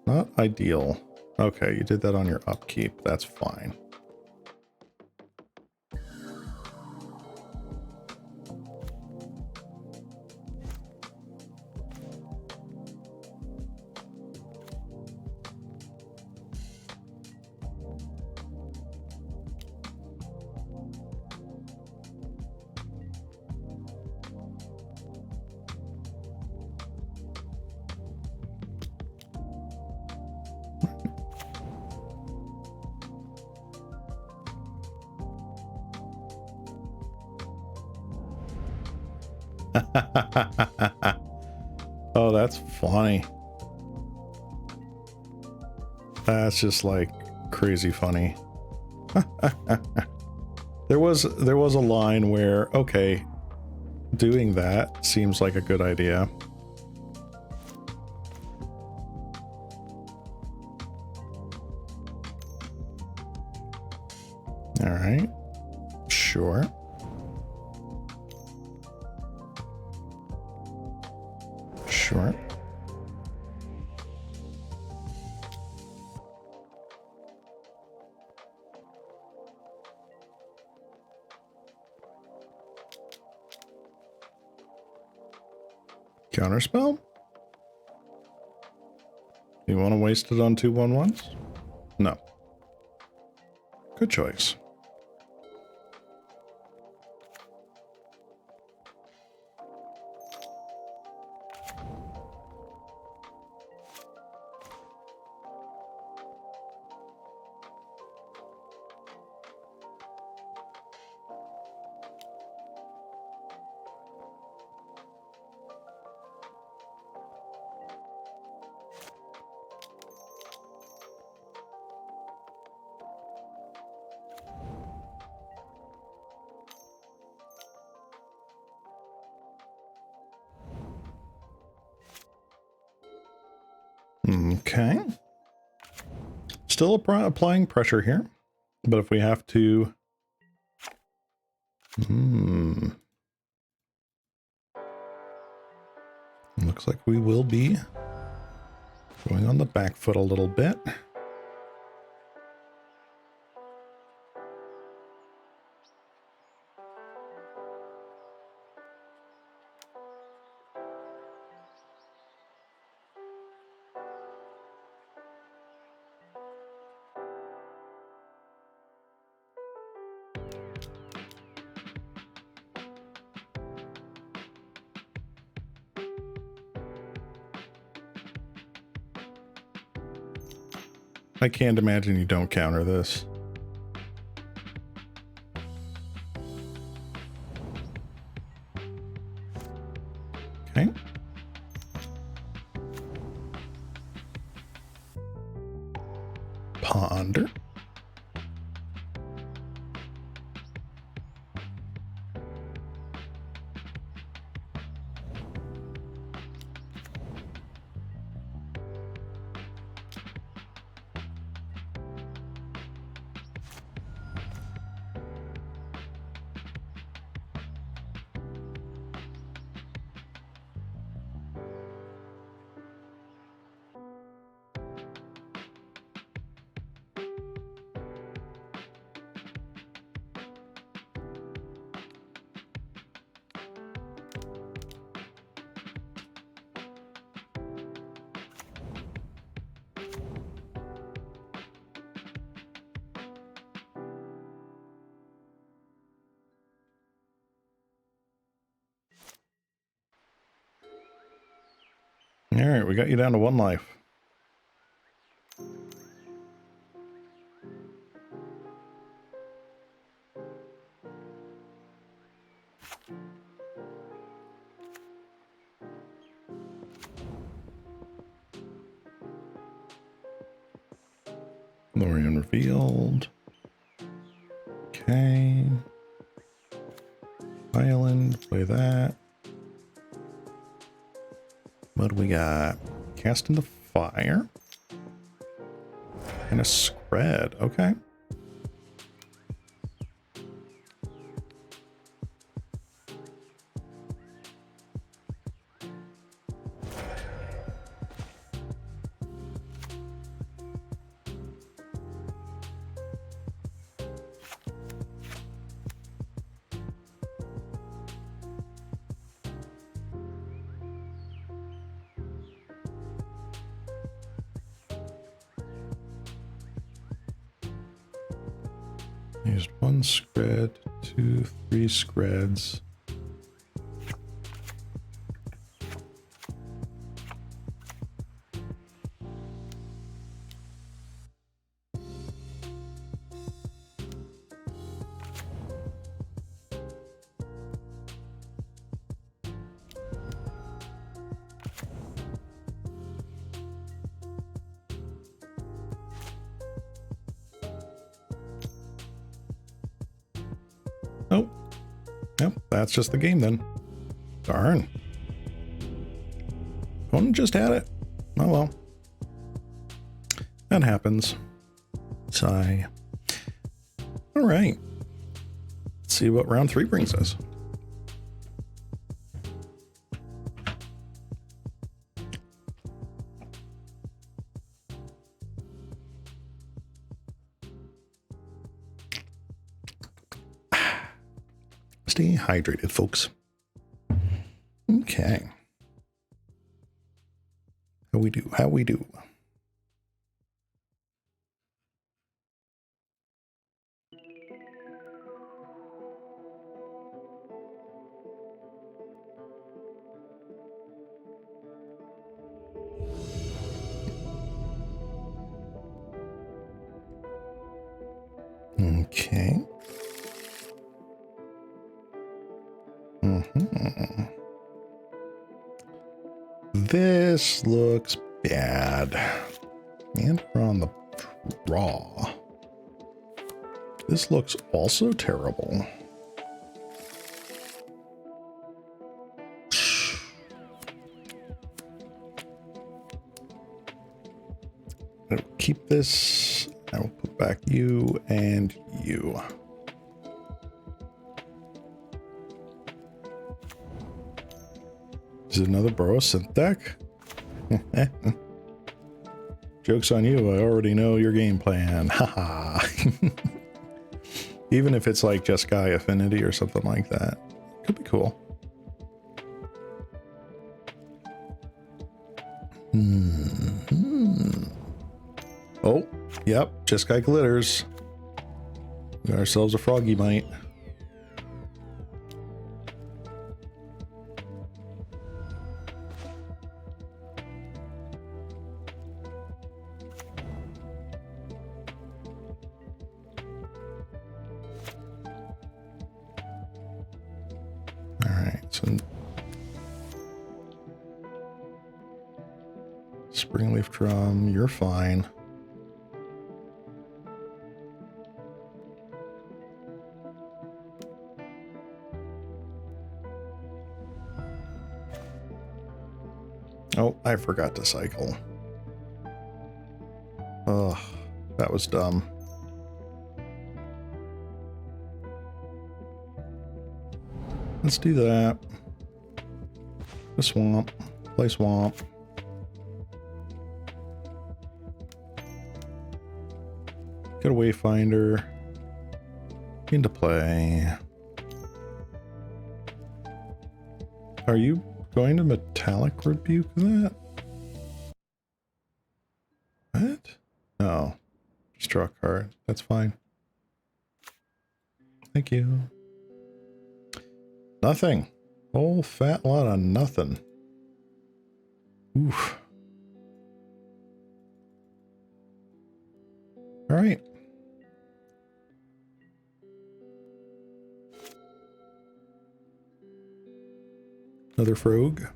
Not ideal. Okay, you did that on your upkeep. That's fine. Oh, that's funny. That's just like crazy funny. There was a line where, okay, doing that seems like a good idea. All right. Sure. Sure. Counterspell? You want to waste it on 2 1/1s? No. Good choice. Okay. Still applying pressure here, but if we have to... Looks like we will be going on the back foot a little bit. I can't imagine you don't counter this. Okay. Ponder. All right, we got you down to 1 life. Lorien revealed. Okay. Island, play that. What do we got? Cast into fire. And a Skred. Okay. Used 1 Skred, 2, 3 Skreds. Oh, yep, that's just the game then. Darn. Opponent just had it. Oh well. That happens. Sigh. All right. Let's see what round 3 brings us. Stay hydrated, folks. Okay. How we do? How we do? Okay. This looks bad. And we're on the draw. This looks also terrible. I'll keep this. I will put back you and you. Is it another Boros synth deck? Joke's on you, I already know your game plan. Haha. Even if it's like Jeskai Affinity or something like that. Could be cool. Oh, yep, Jeskai glitters. We got ourselves a Froggy Mite. and Springleaf Drum, you're fine. Oh, I forgot to cycle. Ugh, that was dumb. Let's do that. The swamp. Play swamp. Get a wayfinder. Into play. Are you going to metallic rebuke that? What? No. Just draw a card. That's fine. Thank you. Nothing. Whole fat lot of nothing. Oof. All right. Another frog.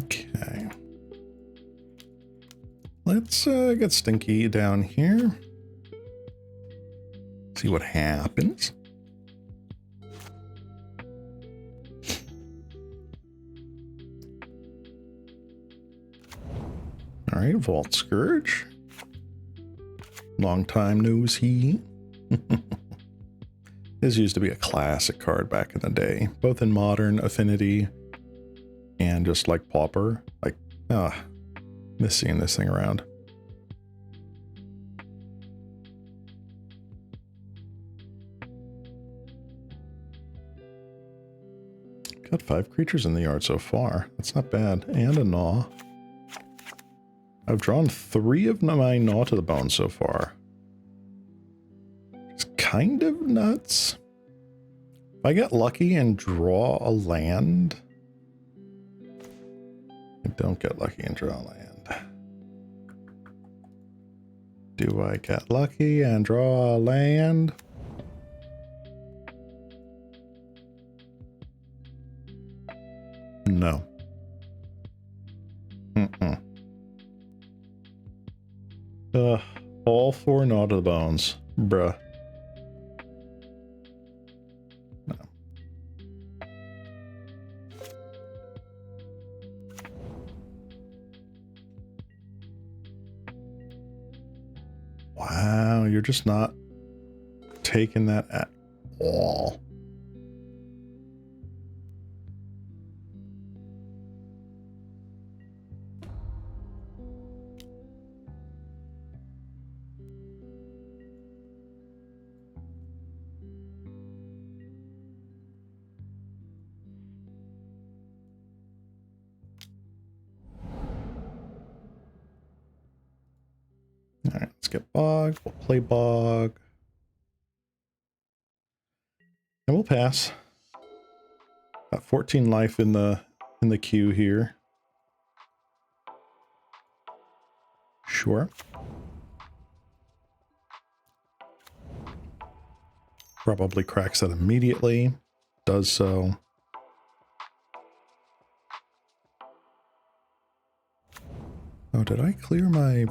Okay. Let's get Stinky down here. See what happens. All right, Vault Scourge. Long time no see. This used to be a classic card back in the day, both in Modern, Affinity, and just like Pauper. Like, miss seeing this thing around. Got 5 creatures in the yard so far. That's not bad. And a Gnaw. I've drawn 3 of my Gnaw to the bone so far. It's kind of nuts. If I get lucky and draw a land... I don't get lucky and draw a land. Do I get lucky and draw a land? No. All 4 Gnaw to the bones. Bruh. No. Wow, you're just not taking that at all. All right, let's get Bog. We'll play Bog. And we'll pass. Got 14 life in the queue here. Sure. Probably cracks that immediately. Does so. Oh, did I clear my...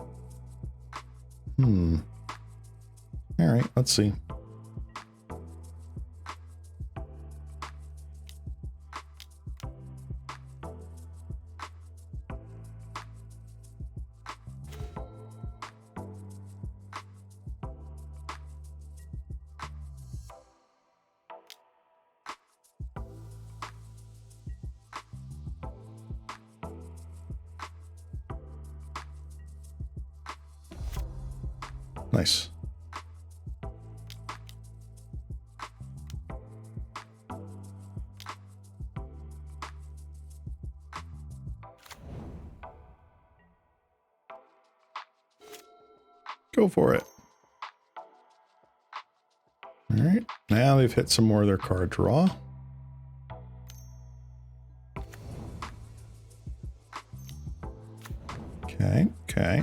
Alright, let's see. Nice. Go for it. right, now they've hit some more of their card draw. Okay, okay.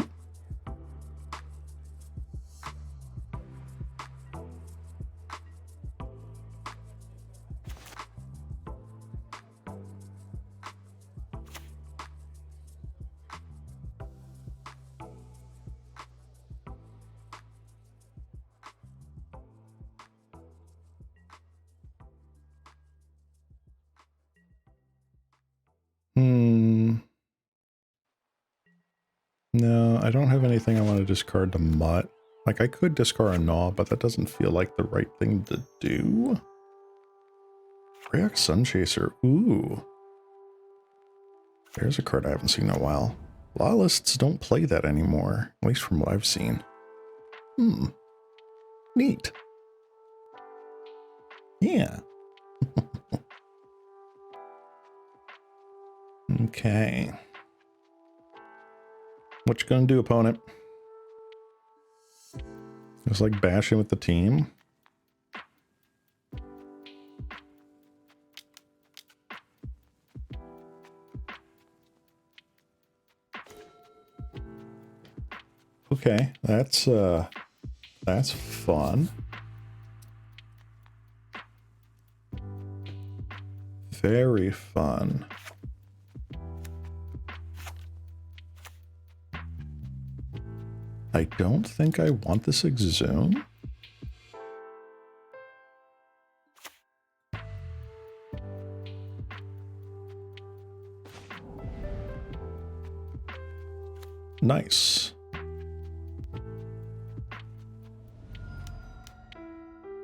No, I don't have anything I want to discard to Mutt. Like, I could discard a Gnaw, but that doesn't feel like the right thing to do. Rayak Sunchaser. Ooh. There's a card I haven't seen in a while. A lot of lists don't play that anymore, at least from what I've seen. Neat. Yeah. Okay. What you gonna do, opponent? Just like bashing with the team? Okay, that's fun. Very fun. I don't think I want this Exhume. Nice.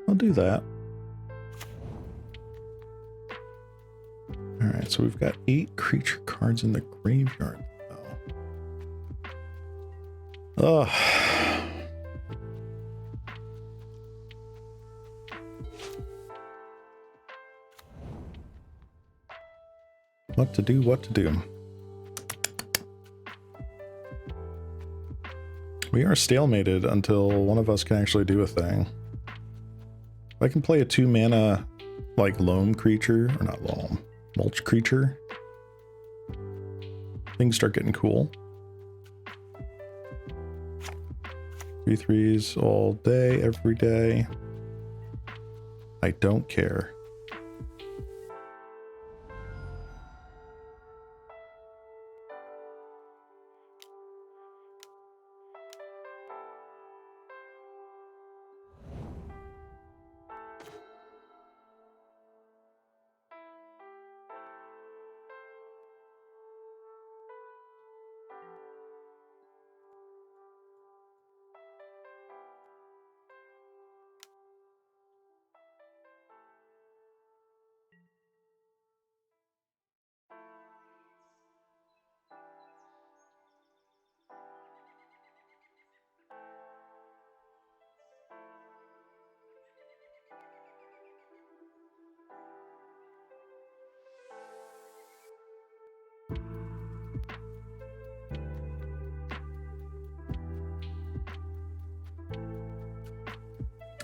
I'll do that. All right, so we've got 8 creature cards in the graveyard. Ugh. What to do, what to do. We are stalemated until one of us can actually do a thing. I can play a 2-mana, like, loam creature, or not loam, mulch creature. Things start getting cool. 3/3s all day, every day. I don't care.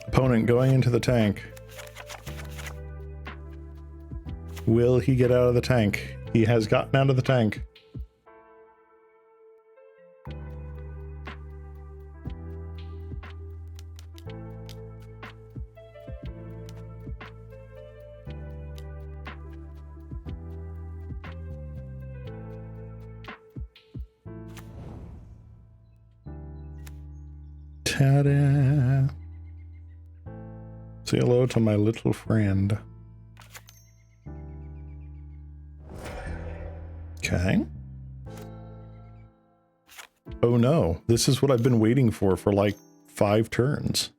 Opponent going into the tank. Will he get out of the tank? He has gotten out of the tank. Ta-da! Say hello to my little friend. Okay. Oh no, this is what I've been waiting for like 5 turns.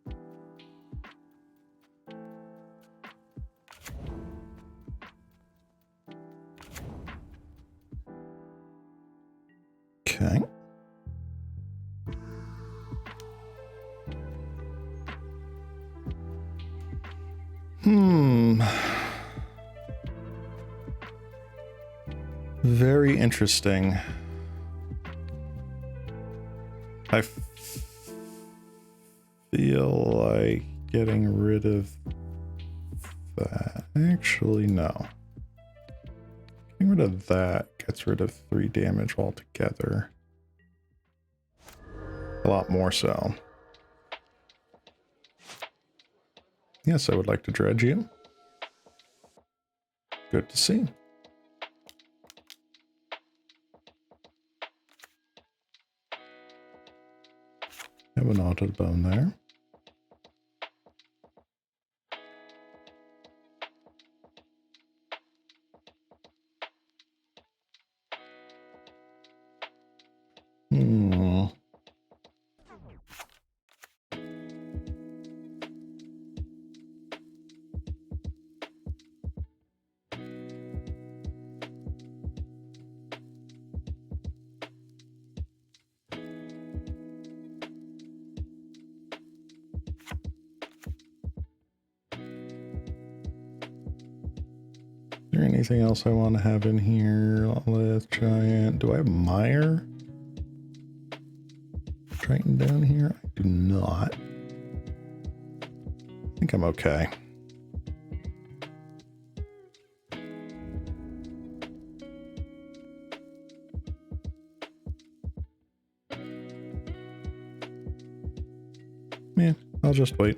Okay. Very interesting. I feel like getting rid of that. Actually, no. Getting rid of that gets rid of 3 damage altogether. A lot more so. Yes, I would like to dredge you. Good to see. Have an auto bone there. Is there anything else I want to have in here? Lilith, Giant. Do I have Mire? Triton down here? I do not. I think I'm okay. Yeah, I'll just wait.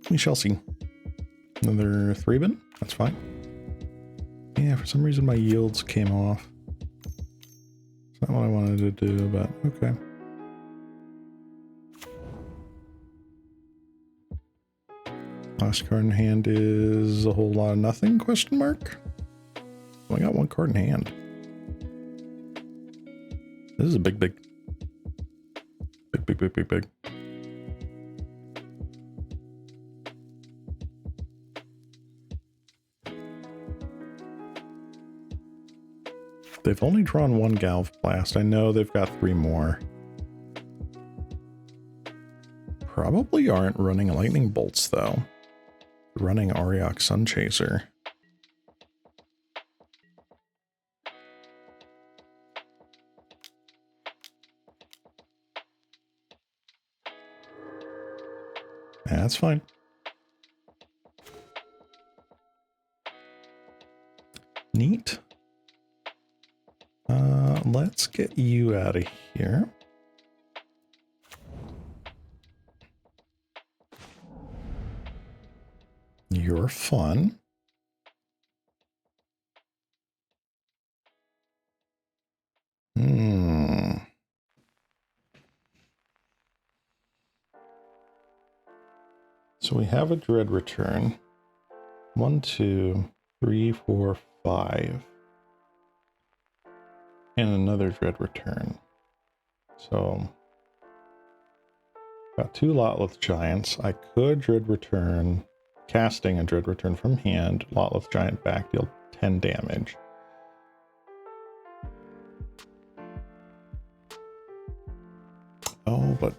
We shall see. Another 3-bin? That's fine. Yeah, for some reason my yields came off. It's not what I wanted to do, but okay. Last card in hand is a whole lot of nothing, question mark? Only got 1 card in hand. This is a big. Big. They've only drawn 1 Galv Blast. I know they've got 3 more. Probably aren't running Lightning Bolts, though. They're running Auriok Sunchaser. Yeah, that's fine. Neat. Let's get you out of here. You're fun. So we have a Dread return. 1, 2, 3, 4, 5. And another Dread return. So got 2 Lotleth Giants. I could Dread return, casting a Dread return from hand. Lotleth Giant back, deal 10 damage. Oh, but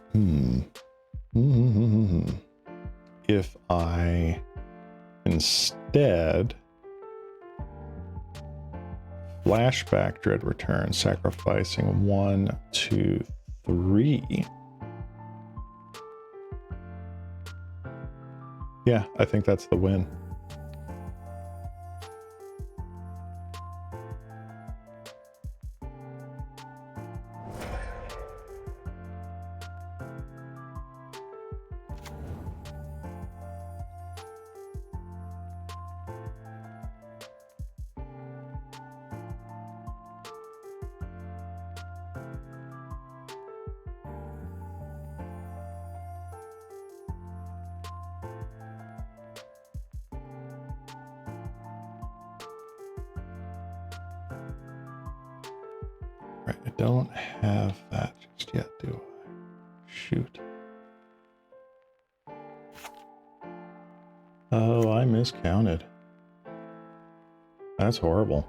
if I instead flashback Dread return, sacrificing 1, 2, 3. Yeah, I think that's the win. Right, I don't have that just yet, do I? Shoot. Oh, I miscounted. That's horrible.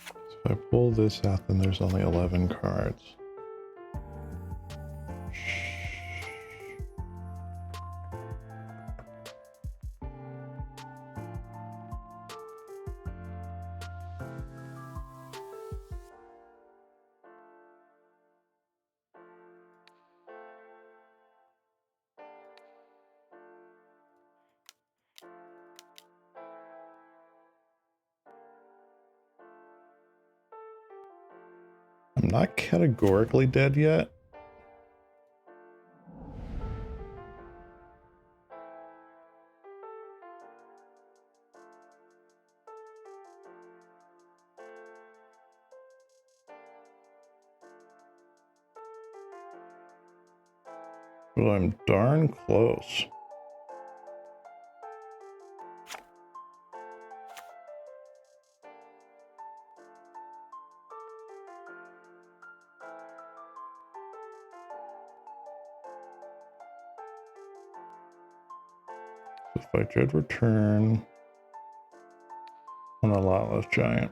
So if I pull this out, then there's only 11 cards. not categorically dead yet. But I'm darn close. If I did return on a lot less giant.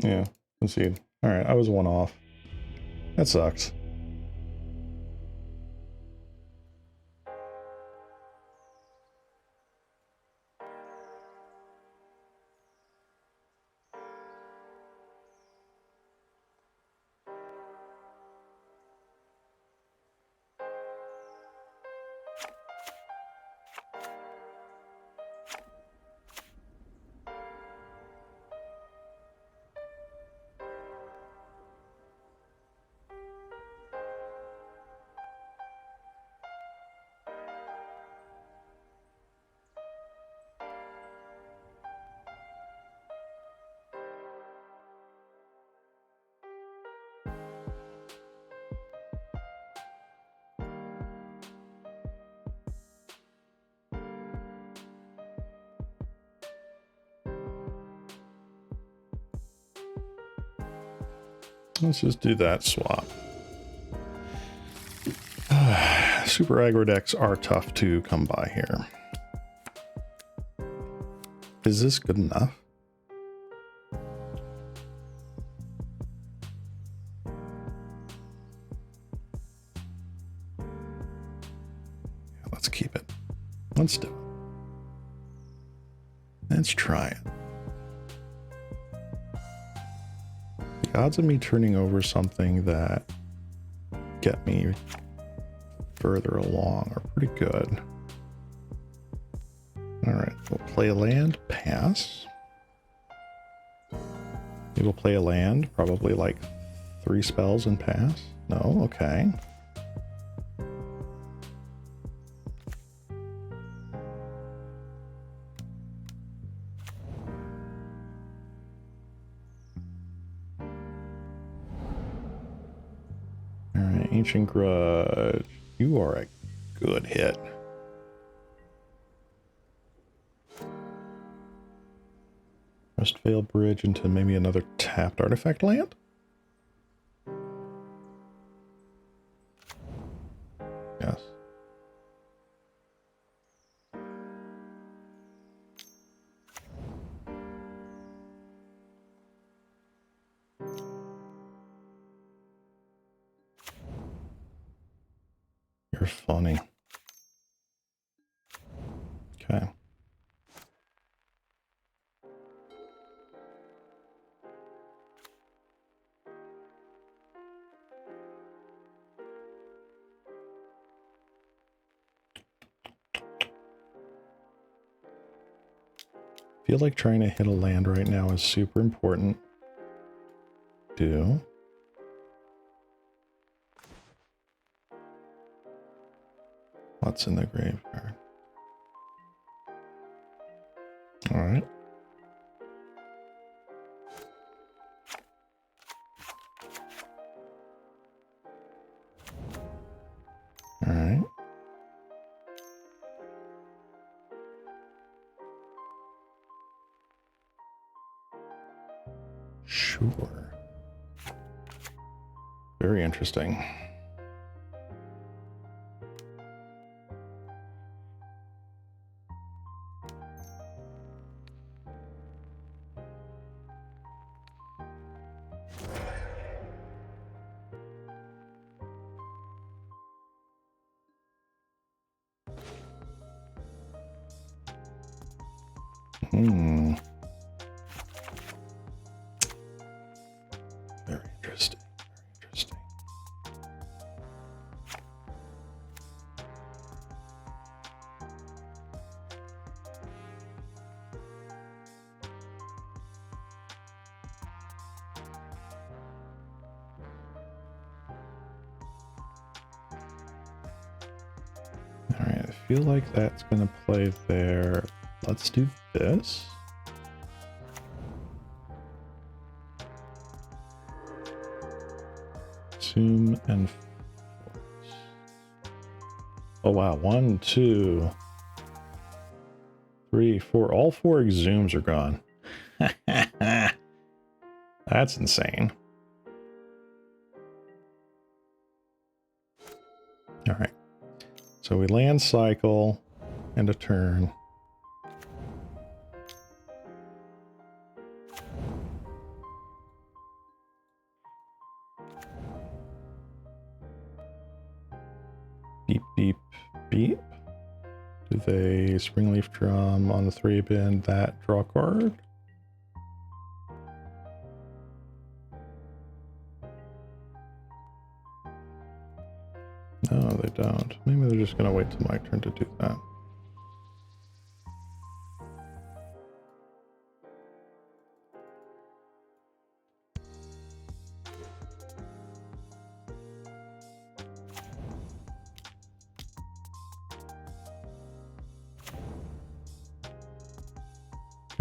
Yeah, concede. All right, I was one off. That sucks. Let's just do that swap. Super aggro decks are tough to come by here. Is this good enough? Yeah, let's keep it. Let's do it. Let's try it. The odds of me turning over something that get me further along are pretty good. All right, we'll play a land, pass. We will play a land, probably like 3 spells and pass. No, okay. All right, Ancient Grudge. You are a good hit. Westvale Bridge into maybe another tapped artifact land? Yes. You're funny. Okay. I feel like trying to hit a land right now is super important. Do. What's in the graveyard? All right. All right. Sure. Very interesting. feel like that's going to play there. Let's do this. Zoom and force. Oh wow, 1, 2, 3, 4. All 4 exhumes are gone. That's insane. All right. So we land cycle and a turn. Beep, beep, beep. Do they Springleaf Drum on the 3-bin that draw card? No, they don't. Maybe they're just going to wait till my turn to do that.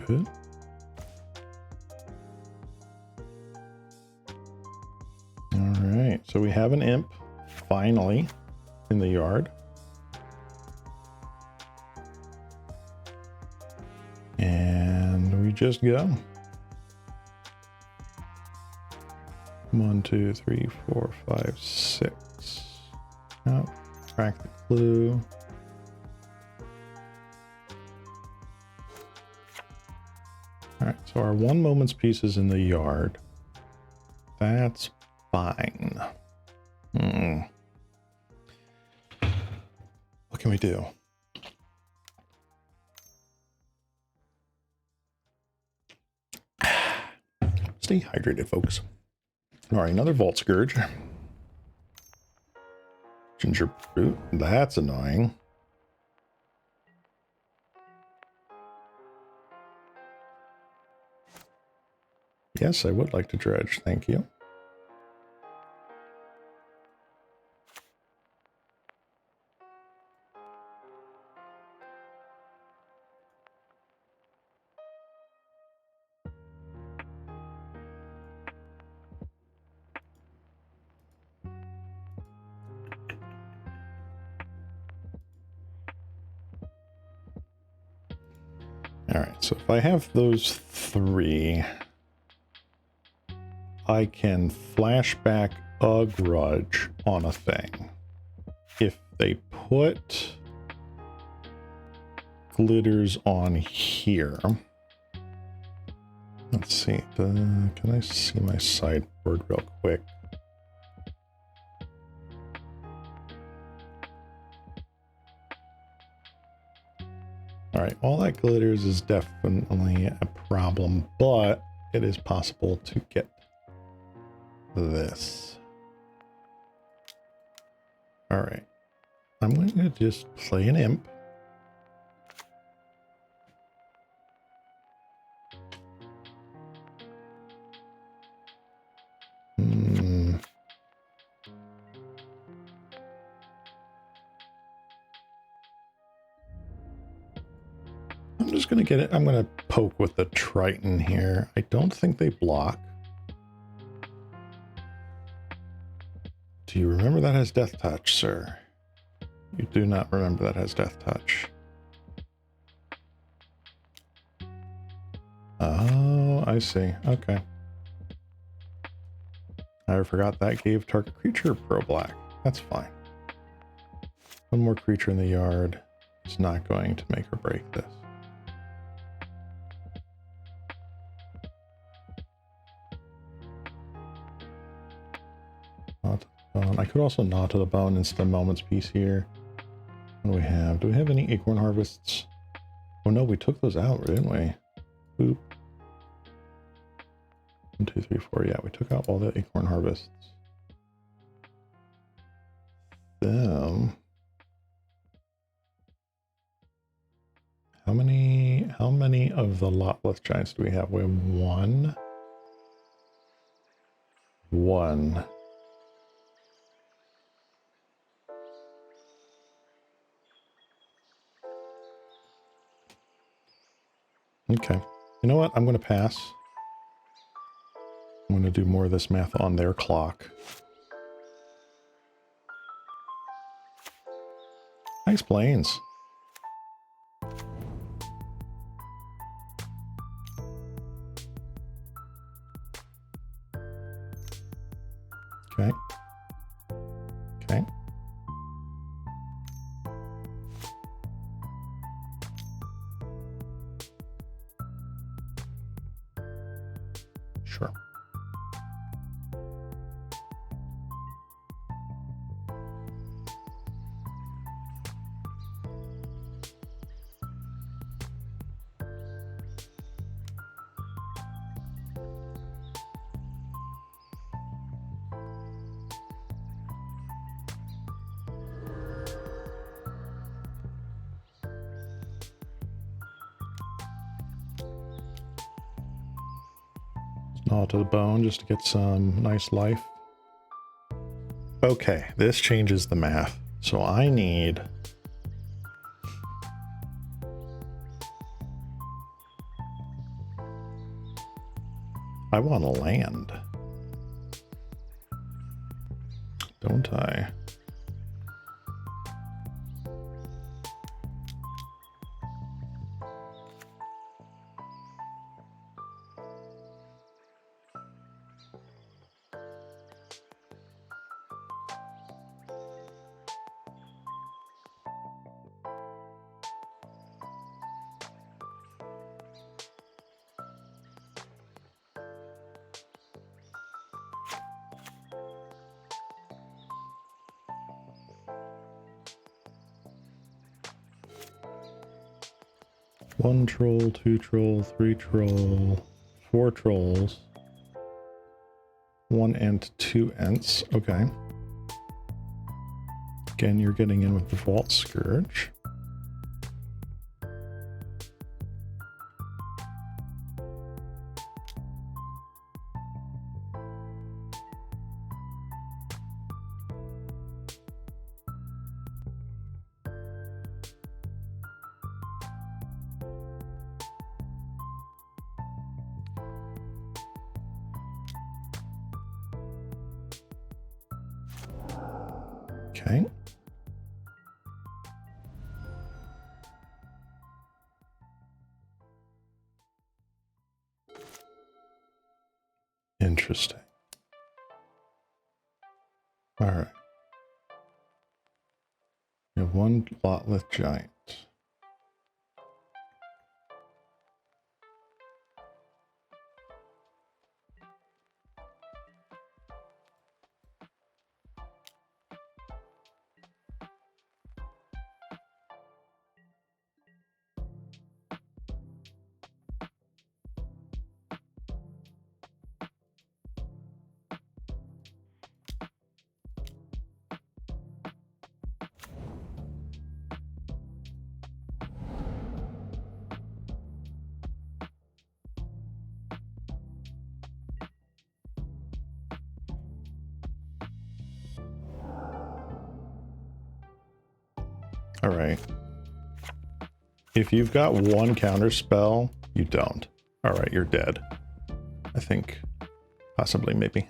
Good. All right, so we have an imp finally in the yard. And we just go. 1, 2, 3, 4, 5, 6. Oh, crack the clue. All right, so our 1 moment's piece is in the yard. That's fine. What can we do? Stay hydrated, folks. All right, another Vault Scourge. Ginger Brute. That's annoying. Yes, I would like to dredge. Thank you. All right, so if I have those 3, I can flashback a grudge on a thing. If they put glitters on here, let's see, can I see my sideboard real quick? All right, all that glitters is definitely a problem, but it is possible to get this. All right, I'm going to just play an imp. I'm just going to get it. I'm going to poke with the Triton here. I don't think they block. Do you remember that has Death Touch, sir? You do not remember that has Death Touch. Oh, I see. Okay. I forgot that gave target creature pro black. That's fine. 1 more creature in the yard. It's not going to make or break this. Gnaw to the bone. I could also gnaw to the bone instead of Moment's Piece here. What do we have? Do we have any Acorn Harvests? Oh no, we took those out, didn't we? Boop. 1, 2, 3, 4. Yeah, we took out all the Acorn Harvests. Them. How many of the Lotless Giants do we have? We have 1. 1. Okay. You know what? I'm going to pass. I'm going to do more of this math on their clock. Nice planes. Okay. Okay. Sure. Gnaw to the bone just to get some nice life. Okay, this changes the math. So I need... I want to land. Don't I? One troll, two troll, three troll, four trolls. One ent, two ents. Okay. Again, you're getting in with the Vault Scourge. Okay. Interesting. All right. We have one Lotleth Giant. All right. If you've got one counter spell, you don't. All right, you're dead. I think. Possibly, maybe.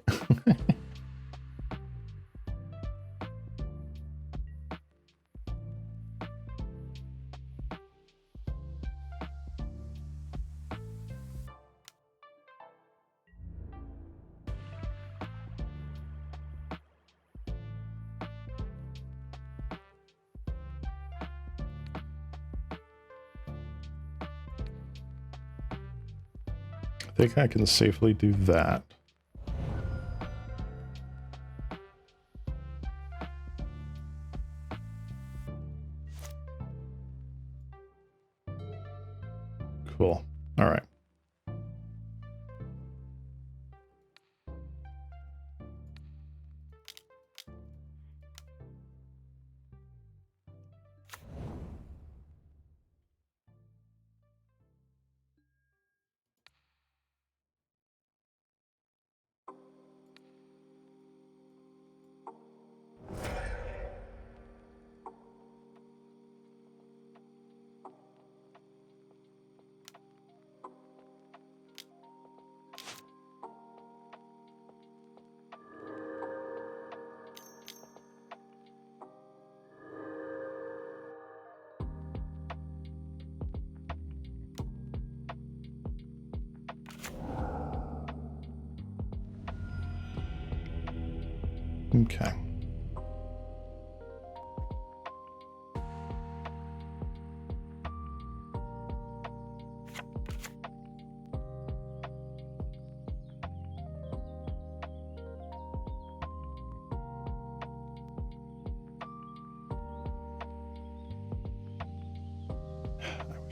I think I can safely do that. Cool. All right. Okay.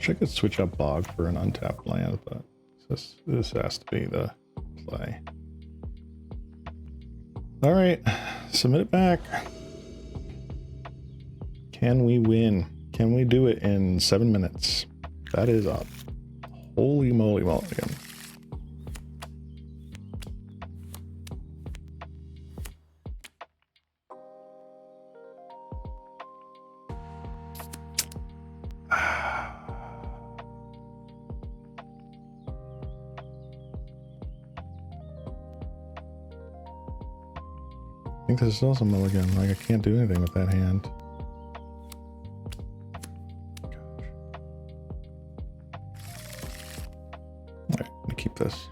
I could switch up Bog for an untapped land, but this has to be the play. All right, submit it back. Can we win? Can we do it in 7 minutes? That is up. Holy moly mulligan. I think this is also mulligan. Like, I can't do anything with that hand. Alright, let me keep this.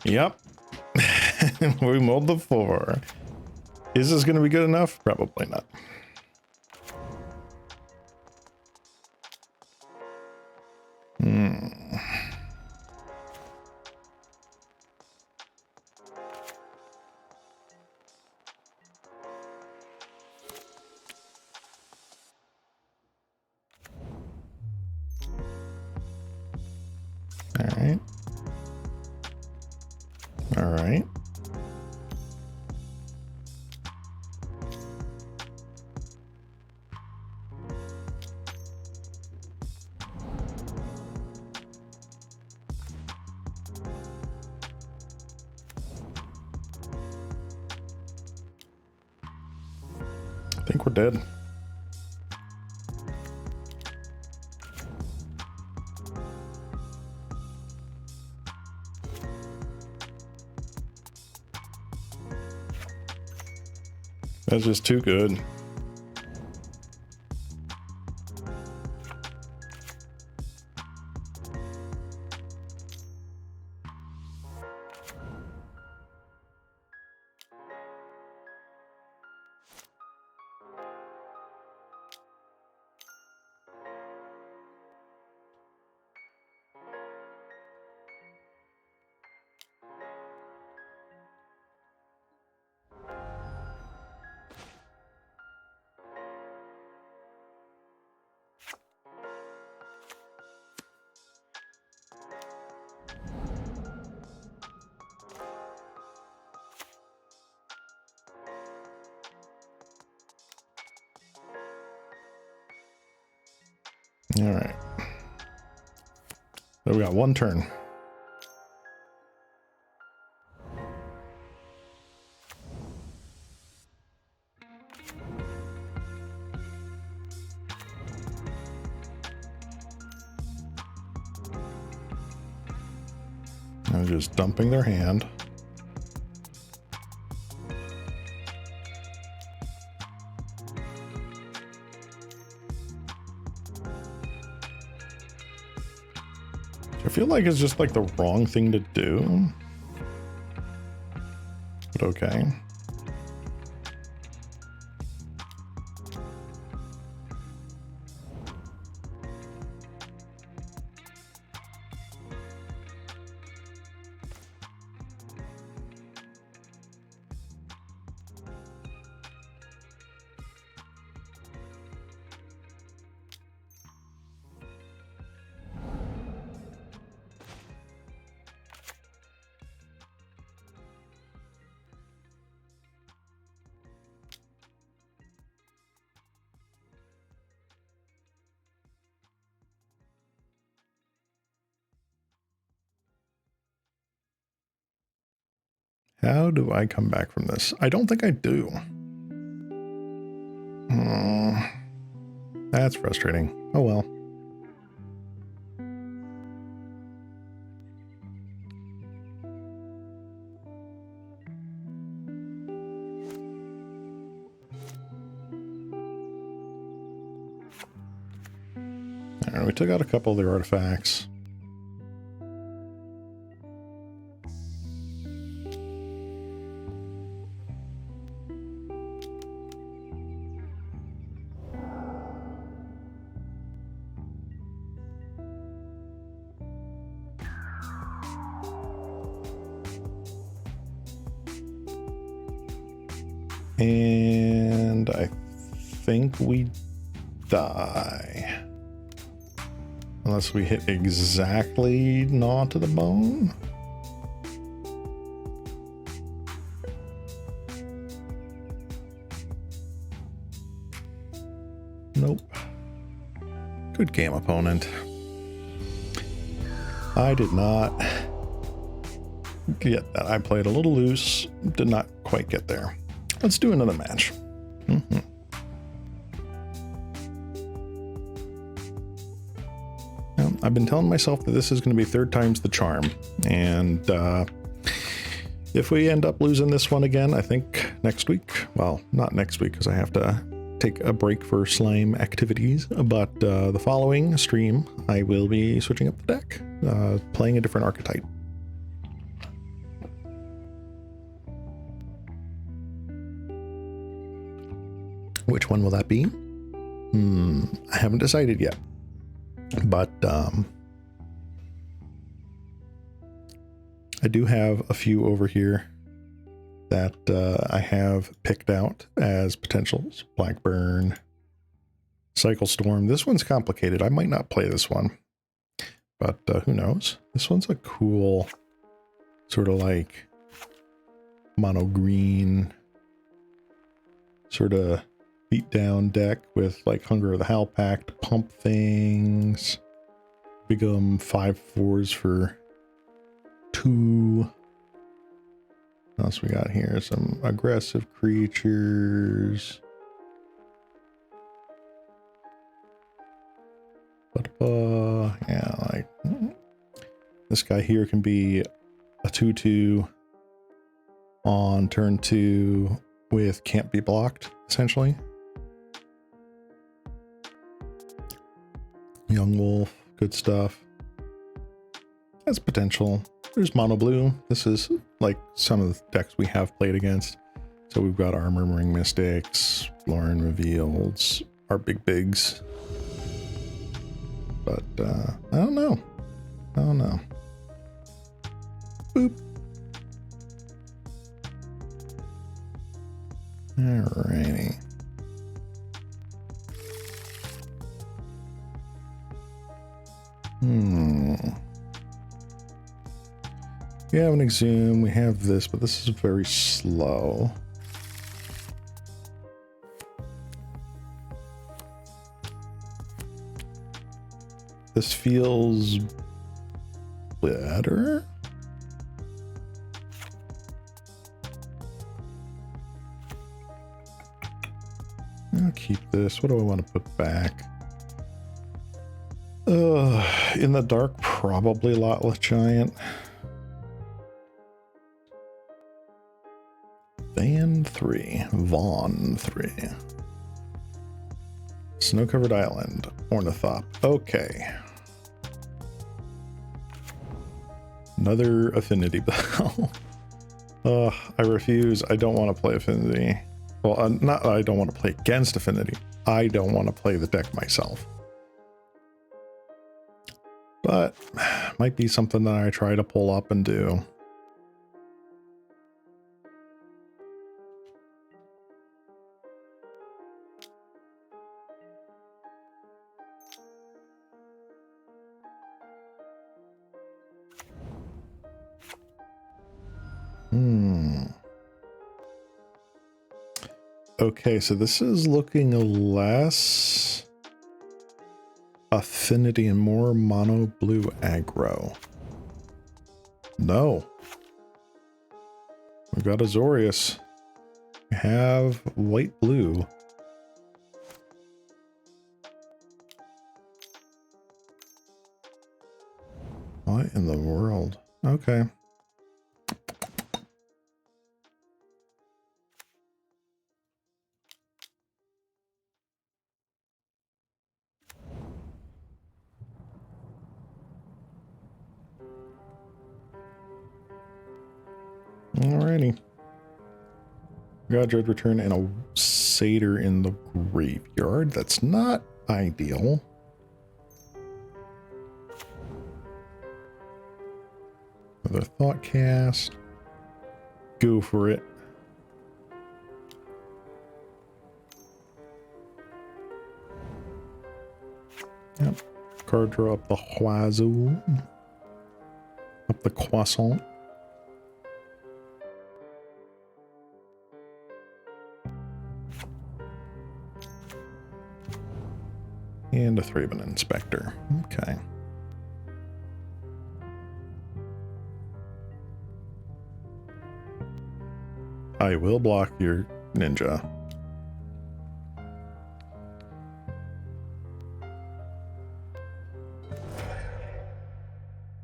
Yep. We mulled the 4. Is this going to be good enough? Probably not. All right. All right. I think we're dead. That's just too good. All right. So we got one turn. I'm just dumping their hand. I feel like it's just like the wrong thing to do. But okay. How do I come back from this? I don't think I do. That's frustrating. Oh well. Alright, we took out a couple of their artifacts. And I think we die. Unless we hit exactly gnaw to the bone. Nope. Good game, opponent. I did not get that. I played a little loose, did not quite get there. Let's do another match. I've been telling myself that this is going to be third time's the charm. And if we end up losing this one again, I think next week, well, not next week because I have to take a break for slime activities, but the following stream, I will be switching up the deck, playing a different archetype. Which one will that be? I haven't decided yet, but I do have a few over here that I have picked out as potentials. Blackburn, Cycle Storm. This one's complicated. I might not play this one, but who knows? This one's a cool sort of like mono green sort of beat down deck with like Hunger of the Howl Pact, pump things, big 5/4s for 2. What else we got here? Some aggressive creatures. But yeah, like this guy here can be a 2/2 on turn 2 with can't be blocked, essentially. Young Wolf, good stuff. Has potential. There's mono blue. This is like some of the decks we have played against. So we've got our Murmuring Mystics, Lauren Revealeds, our big bigs. But I don't know. I don't know. Boop. Alrighty. We have an Exhume, we have this, but this is very slow. This feels better. I'll keep this. What do I want to put back? In the dark, probably Lotless Giant. Van 3, Vaughn 3. Snow-covered island, Ornithop. Okay. Another affinity bell. I refuse. I don't want to play affinity. Well, not that I don't want to play against affinity. I don't want to play the deck myself. But might be something that I try to pull up and do. Okay, so this is looking less affinity and more mono blue aggro. No. We've got Azorius. We have white-blue. What in the world? Okay. Alrighty. We got a Dredge return and a Satyr in the graveyard. That's not ideal. Another Thought Cast. Go for it. Yep. Card draw up the Huazu. Up the Croissant. And a Thraben Inspector. Okay. I will block your ninja.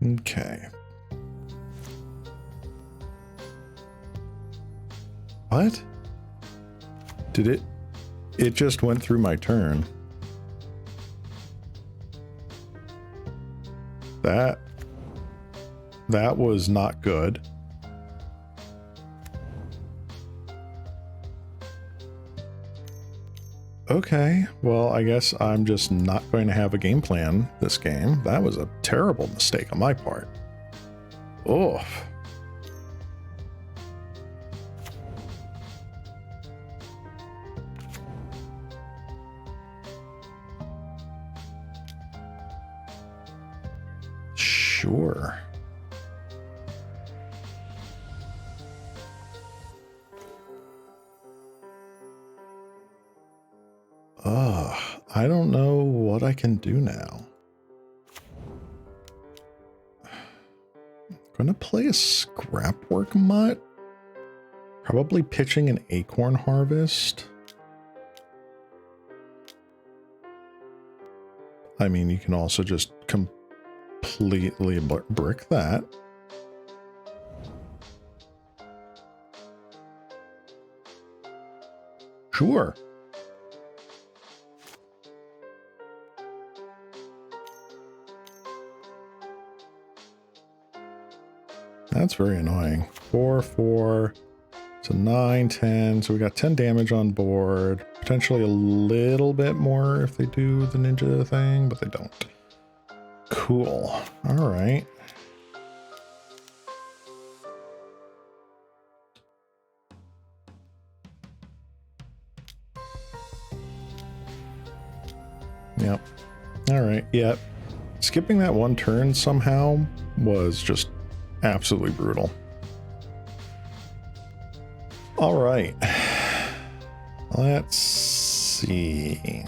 Okay. What? Did it? It just went through my turn. That was not good. Okay, well, I guess I'm just not going to have a game plan this game. That was a terrible mistake on my part. Oh. Sure. I don't know what I can do now. I'm gonna play a Scrapwork Mutt. Probably pitching an Acorn Harvest. I mean, you can also just completely brick that. Sure. That's very annoying. 4, 4. So 9, 10. So we got 10 damage on board. Potentially a little bit more if they do the ninja thing, but they don't. Cool. All right. Yep. All right. Yeah. Skipping that one turn somehow was just absolutely brutal. All right. Let's see.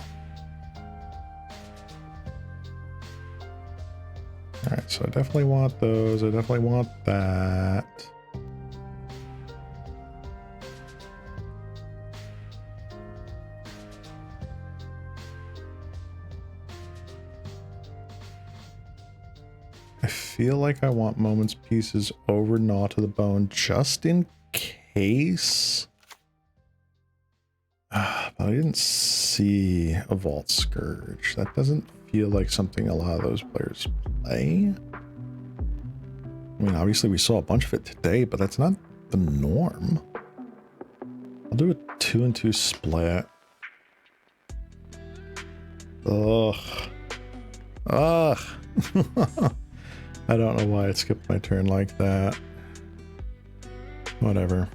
All right, so I definitely want those. I definitely want that. I feel like I want Moments Pieces over Gnaw to the Bone just in case. But I didn't see a Vault Scourge. That doesn't feel like something a lot of those players play. I mean, obviously we saw a bunch of it today, but that's not the norm. I'll do a 2 and 2 split. Ugh. Ugh. I don't know why it skipped my turn like that. Whatever.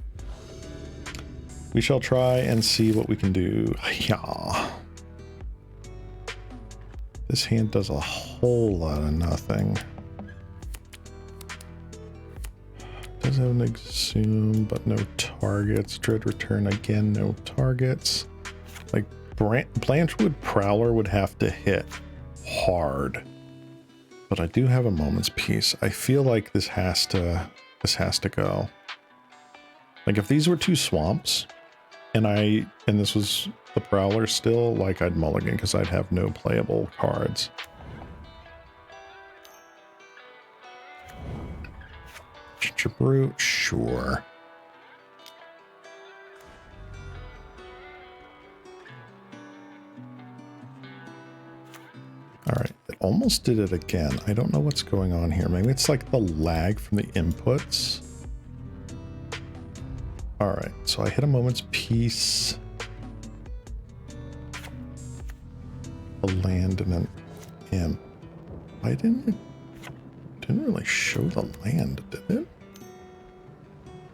We shall try and see what we can do. Yeah. This hand does a whole lot of nothing. Does have an Exhume, but no targets. Dread Return again, no targets. Like Blanchwood Prowler would have to hit hard. But I do have a Moment's Peace. I feel like this has to go. Like if these were two swamps and this was the Prowler still, like I'd mulligan because I'd have no playable cards. Brute, sure. All right, it almost did it again. I don't know what's going on here. Maybe it's like the lag from the inputs. All right, so I hit a Moment's Peace. A land and an imp. Why didn't it? Didn't really show the land, did it?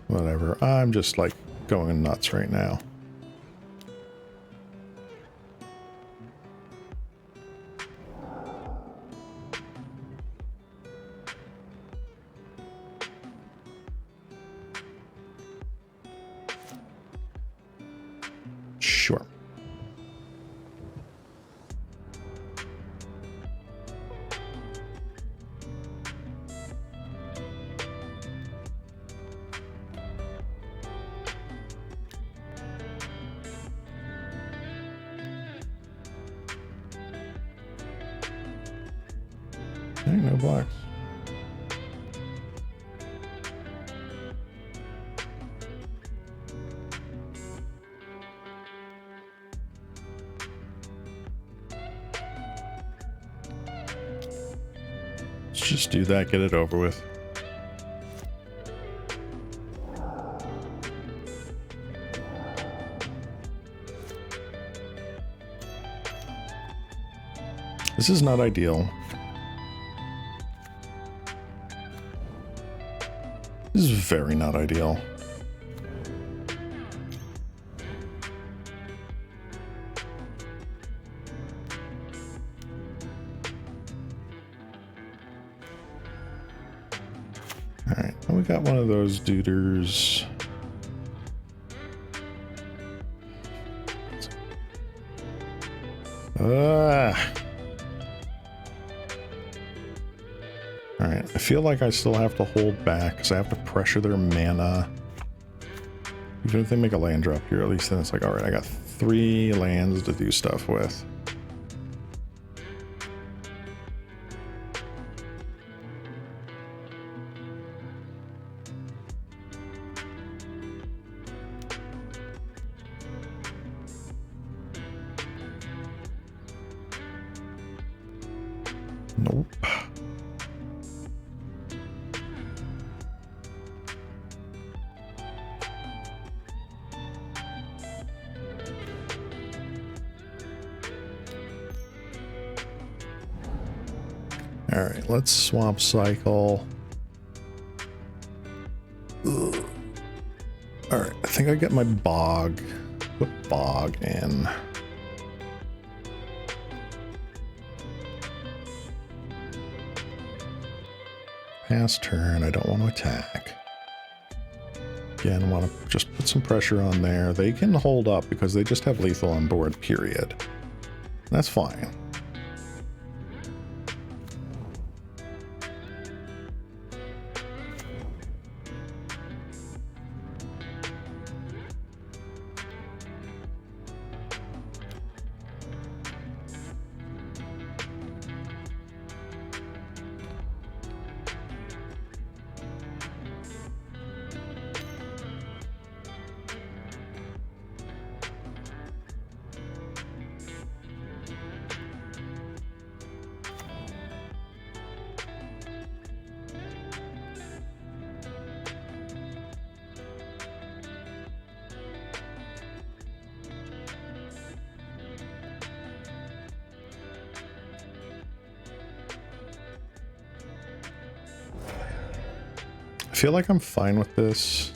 Whatever. I'm just like going nuts right now. Sure. Ain't no blacks. Let's just do that, get it over with. This is not ideal. This is very not ideal. Alright, well, we got one of those duders. Alright, I feel like I still have to hold back because I have to pressure their mana. Even if they make a land drop here, at least then it's like, alright, I got 3 lands to do stuff with. Nope. All right, let's swamp cycle. Ugh. All right, I think I get my bog. Put bog in. Pass turn, I don't want to attack. Again, I want to just put some pressure on there. They can hold up because they just have lethal on board, period. That's fine. I feel like I'm fine with this.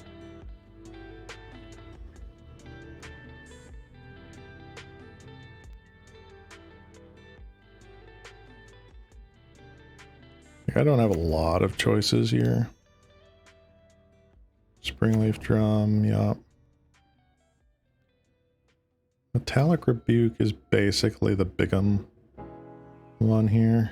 I don't have a lot of choices here. Springleaf Drum, yup. Metallic Rebuke is basically the big one here.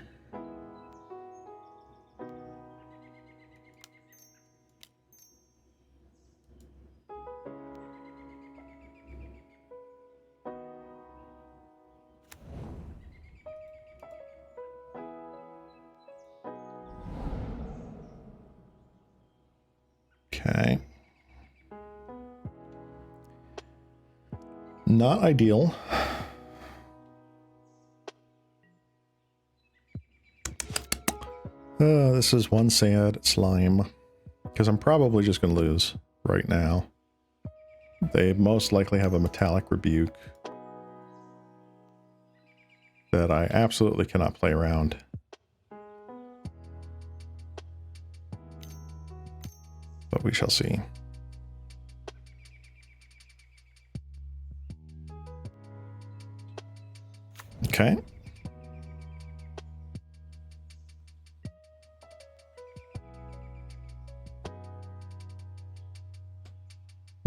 Not ideal. This is one sad slime, because I'm probably just going to lose right now. They most likely have a metallic rebuke that I absolutely cannot play around. But we shall see. Okay.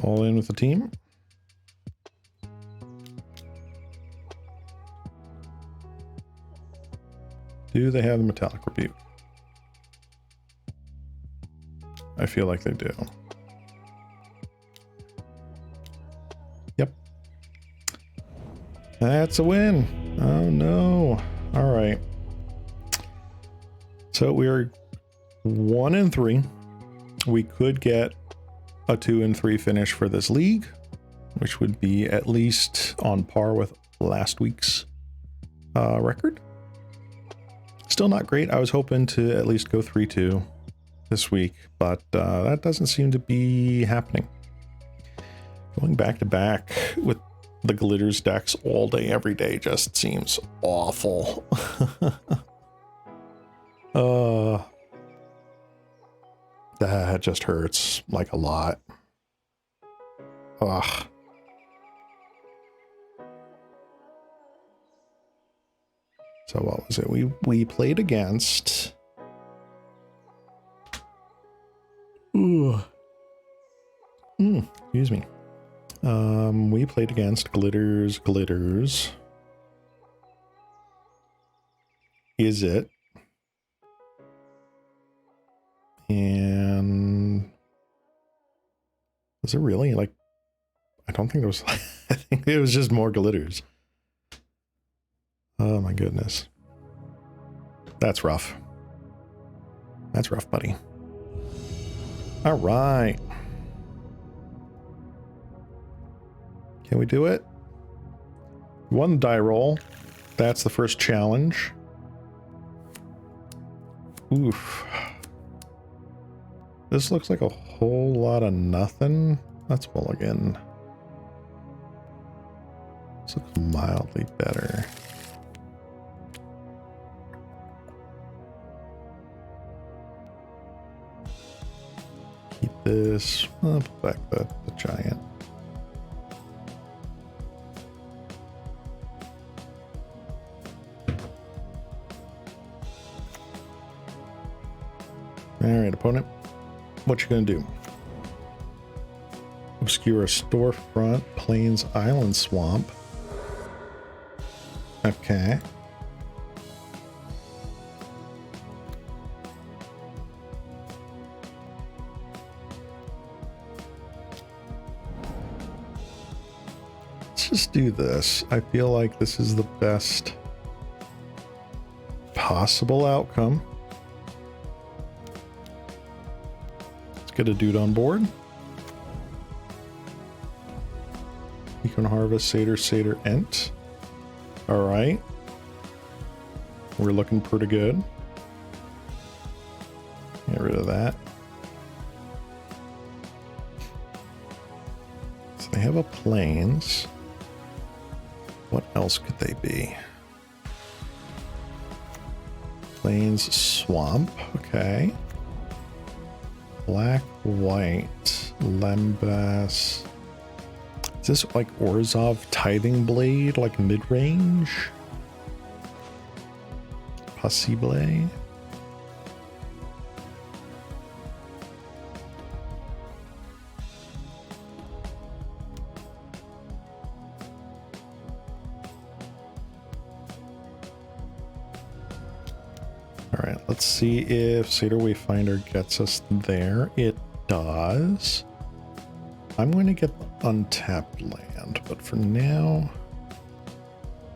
All in with the team. Do they have the metallic rebuke? I feel like they do. Yep. That's a win. Oh no. All right. So we are 1-3. We could get a 2-3 finish for this league, which would be at least on par with last week's record. Still not great. I was hoping to at least go 3-2 this week, but that doesn't seem to be happening. Going back to back with the glitters decks all day, every day just seems awful. That just hurts like a lot. Ugh. So what was it? We played against. Excuse me. We played against Glitters. Izzet. And was it really like, I don't think there was, I think it was just more glitters. Oh my goodness. That's rough. That's rough, buddy. All right. Can we do it? One die roll. That's the first challenge. Oof. This looks like a whole lot of nothing. Let's mulligan. This looks mildly better. Keep this. I'll put back the giant. Alright, opponent. What you gonna do? Obscure a storefront, plains, island, swamp. Okay. Let's just do this. I feel like this is the best possible outcome. Get a dude on board. You can harvest Satyr, Ent. All right. We're looking pretty good. Get rid of that. So they have a plains. What else could they be? Plains swamp. Okay. Black, white, Lembas. Is this like Orzhov Tithing Blade, like mid-range? Possible. Alright, let's see if Satyr Wayfinder gets us there. It does. I'm going to get untapped land, but for now,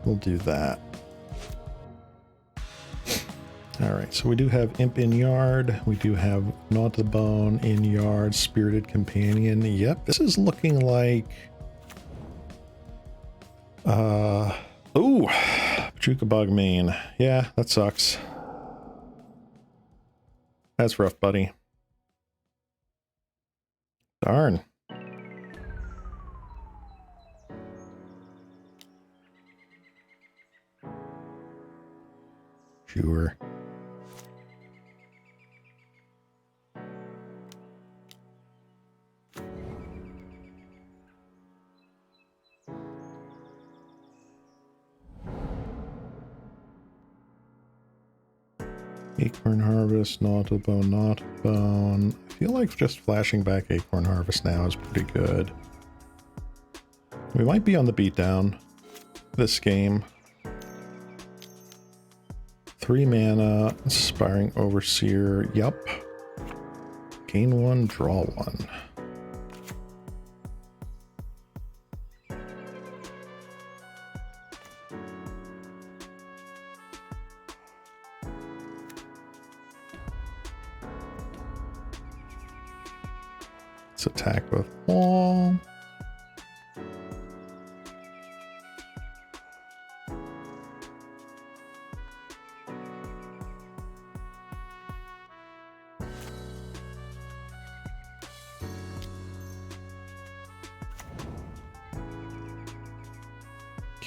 we'll do that. Alright, so we do have Imp in yard. We do have Gnaw to the Bone in yard, Spirited Companion. Yep, this is looking like Oh, Jukabog main. Yeah, that sucks. That's rough, buddy. Darn. Sure. Acorn Harvest, Nautilbone, Nautilbone. I feel like just flashing back Acorn Harvest now is pretty good. We might be on the beatdown this game. 3 mana, Inspiring Overseer, yup. Gain 1, draw 1. Let's attack with wall.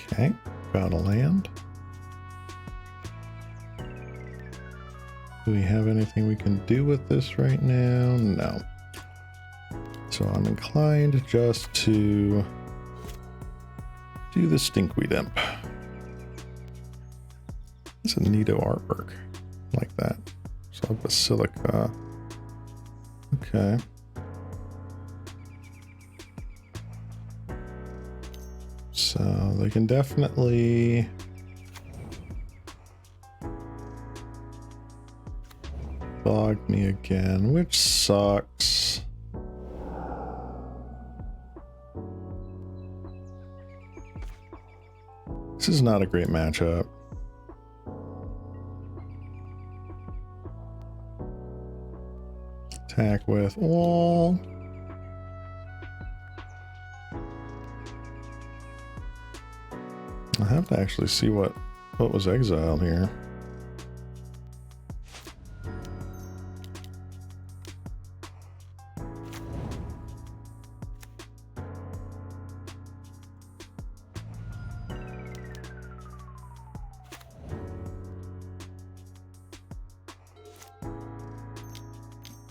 Okay, got a land. Do we have anything we can do with this right now? No. So I'm inclined just to do the Stinkweed Imp. It's a neato artwork. Like that. So Basilica. Okay. So they can definitely bog me again, which sucks. This is not a great matchup. Attack with wall. I have to actually see what was exiled here.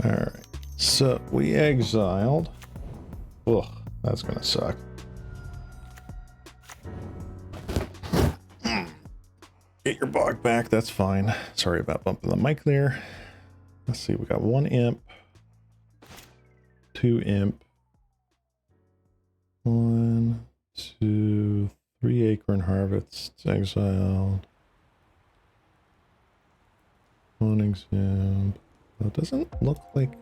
All right, so we exiled. Ugh, that's gonna suck. Get your bog back, that's fine. Sorry about bumping the mic there. Let's see, we got 1 imp, 2 imp, 1, 2, 3 acorn harvests exiled, 1 exempt. Well, it doesn't look like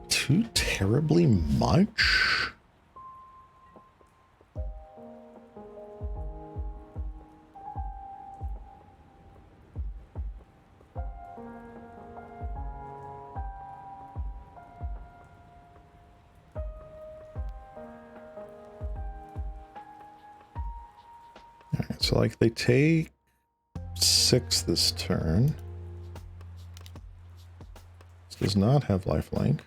too terribly much. Alright, so like they take 6 this turn. Does not have lifelink.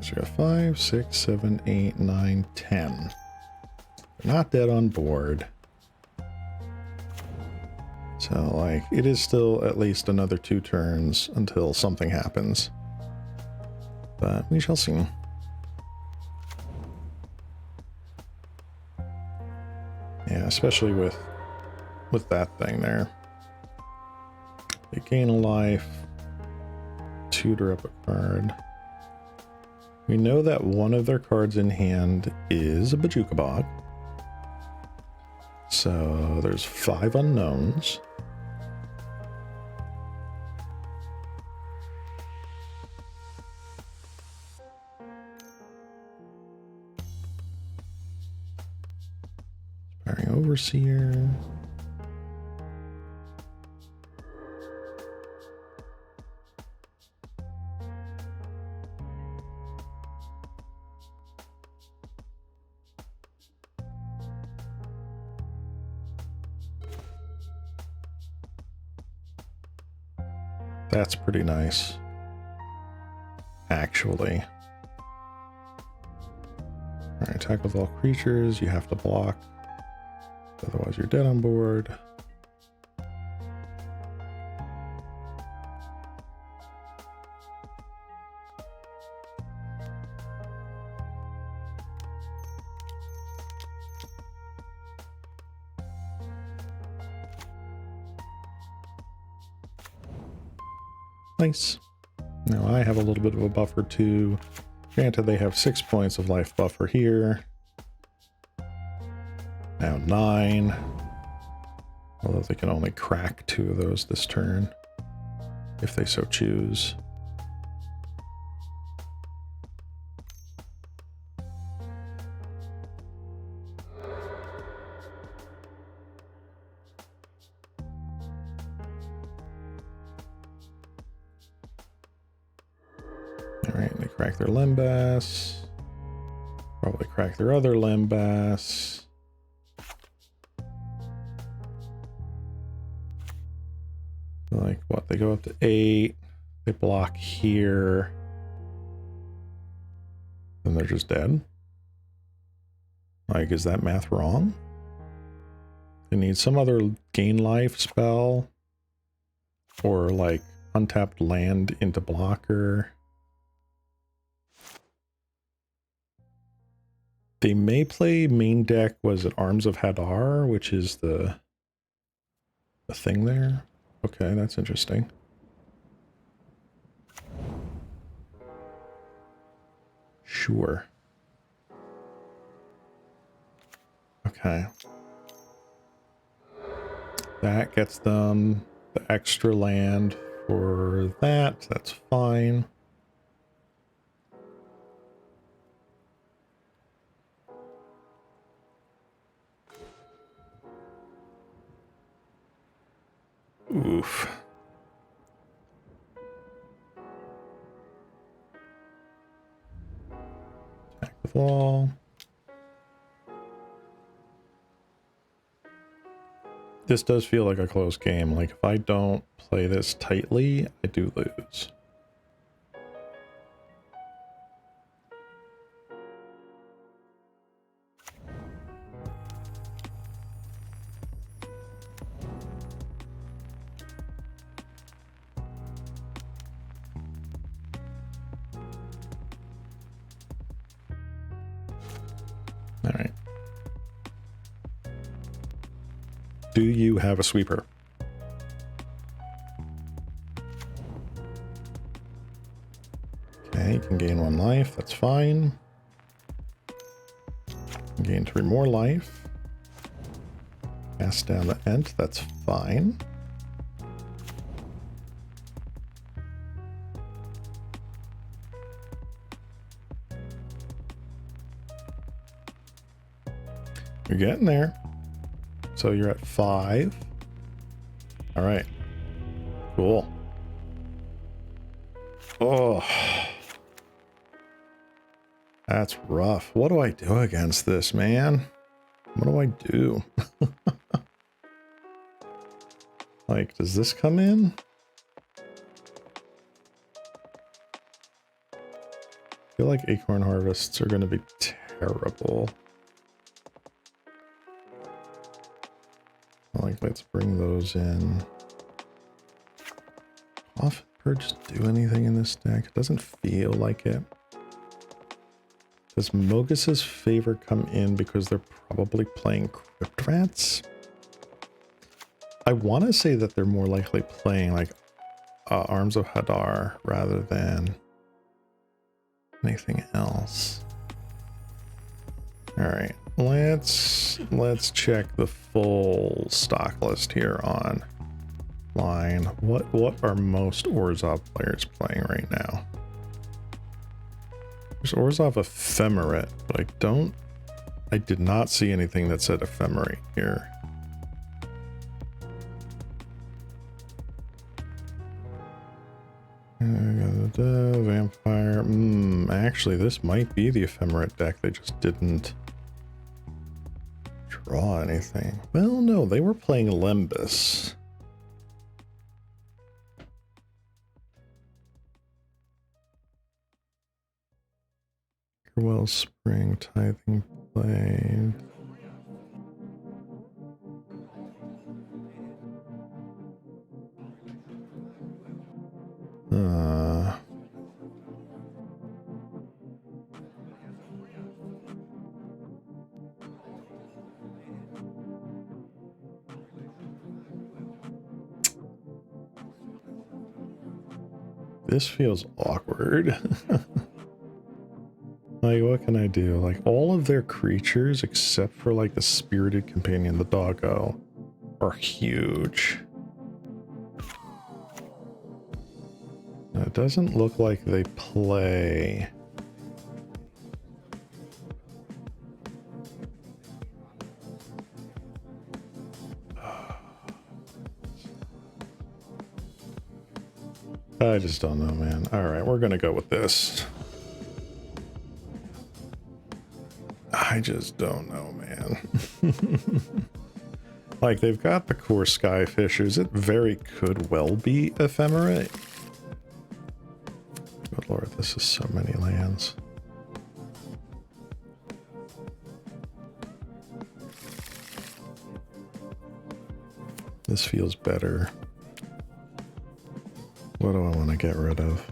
So we got 5, 6, 7, 8, 9, 10. They're not dead on board. So, like, it is still at least another 2 turns until something happens. But we shall see. Yeah, especially with that thing there. They gain a life. Tutor up a card. We know that one of their cards in hand is a Bajukabog. So there's 5 unknowns. Firing Overseer. That's pretty nice, actually. All right, attack with all creatures. You have to block, otherwise you're dead on board. Nice. Now I have a little bit of a buffer too. Granted, they have 6 points of life buffer here. Now 9. Although they can only crack 2 of those this turn, if they so choose. Alright, they crack their Lembas. Probably crack their other Lembas. Like, what? They go up to 8. They block here. Then they're just dead. Like, is that math wrong? They need some other gain life spell. Or, like, untapped land into blocker. They may play main deck, was it Arms of Hadar, which is the thing there. Okay, that's interesting. Sure. Okay. That gets them the extra land for that. That's fine. Oof. Attack the wall. This does feel like a close game. Like, if I don't play this tightly, I do lose. All right. Do you have a sweeper? Okay, you can gain 1 life. That's fine. Gain 3 more life. Cast down the Ent. That's fine. You're getting there. So you're at 5. All right. Cool. Oh. That's rough. What do I do against this, man? What do I do? Like, does this come in? I feel like Acorn Harvests are going to be terrible. Like, let's bring those in. Off Purge do anything in this deck? It doesn't feel like it. Does Mogus's Favor come in because they're probably playing Crypt Rats? I want to say that they're more likely playing like Arms of Hadar rather than anything else. All right, let's check the full stock list here on line. What are most Orzhov players playing right now? There's Orzhov Ephemerate, but I don't I did not see anything that said Ephemerate here. Vampire. Actually, this might be the Ephemerate deck. They just didn't draw anything. Well, no, they were playing Limbus. Wellspring, Tithing Blade. This feels awkward. Like, what can I do? Like, all of their creatures, except for, like, the Spirited Companion, the doggo, are huge. Now, it doesn't look like they play... I just don't know, man. Alright, we're gonna go with this. I just don't know, man. Like, they've got the core Skyfishers. It very could well be Ephemerate. Good lord, this is so many lands. This feels better. What do I want to get rid of?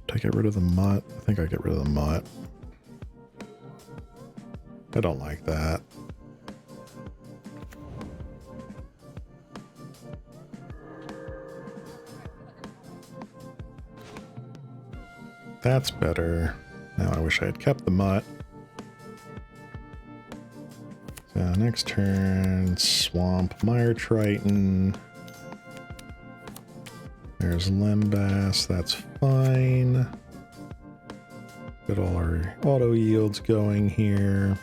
Do I get rid of the mutt? I think I get rid of the mutt. I don't like that. That's better. Now I wish I had kept the mutt. So next turn, Swamp, Mire Triton. There's Limbass, that's fine. Get all our auto yields going here.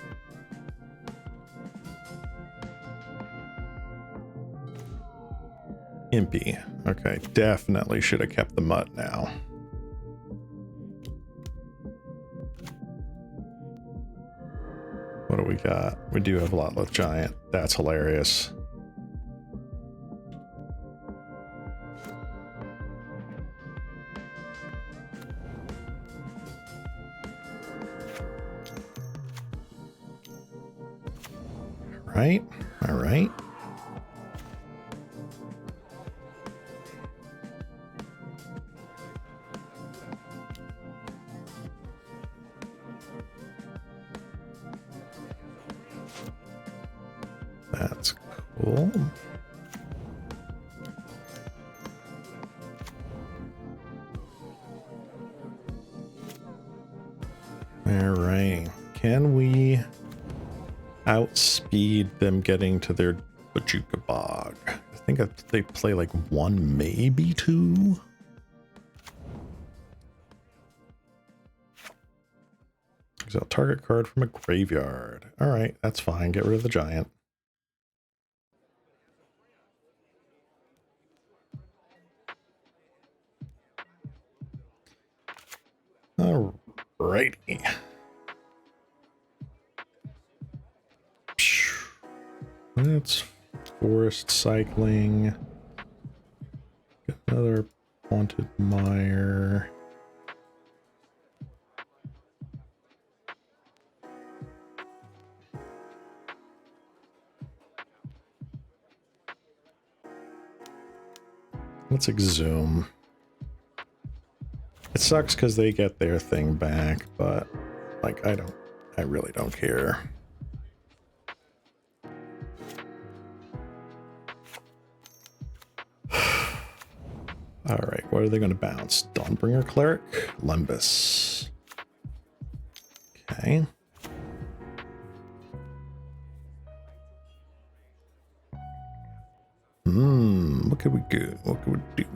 Impy. Okay, definitely should have kept the mutt now. What do we got? We do have a lot left giant. That's hilarious. Right? All right. That's cool. All right. Can we outspeed them getting to their Bajuka Bog? I think they play like one, maybe two. Exile target card from a graveyard. All right, that's fine. Get rid of the giant. Alrighty. That's forest cycling. Got another haunted mire. Let's exhume. It sucks because they get their thing back, but like I really don't care. All right, what are they going to bounce? Dawnbringer Cleric, Limbus. Okay. What could we do? What could we do?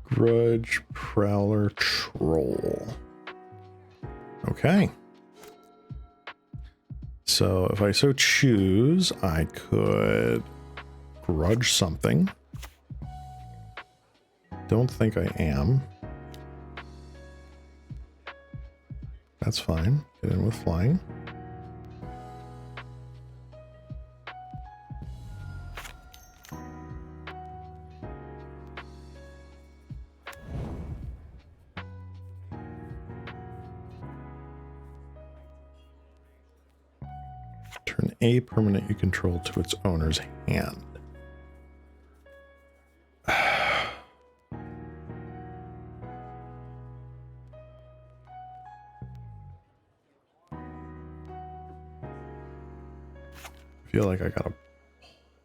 Grudge, Prowler, Troll. Okay. So if I so choose, I could grudge something. Don't think I am. That's fine. Get in with flying. Turn a permanent you control to its owner's hand. I feel like I gotta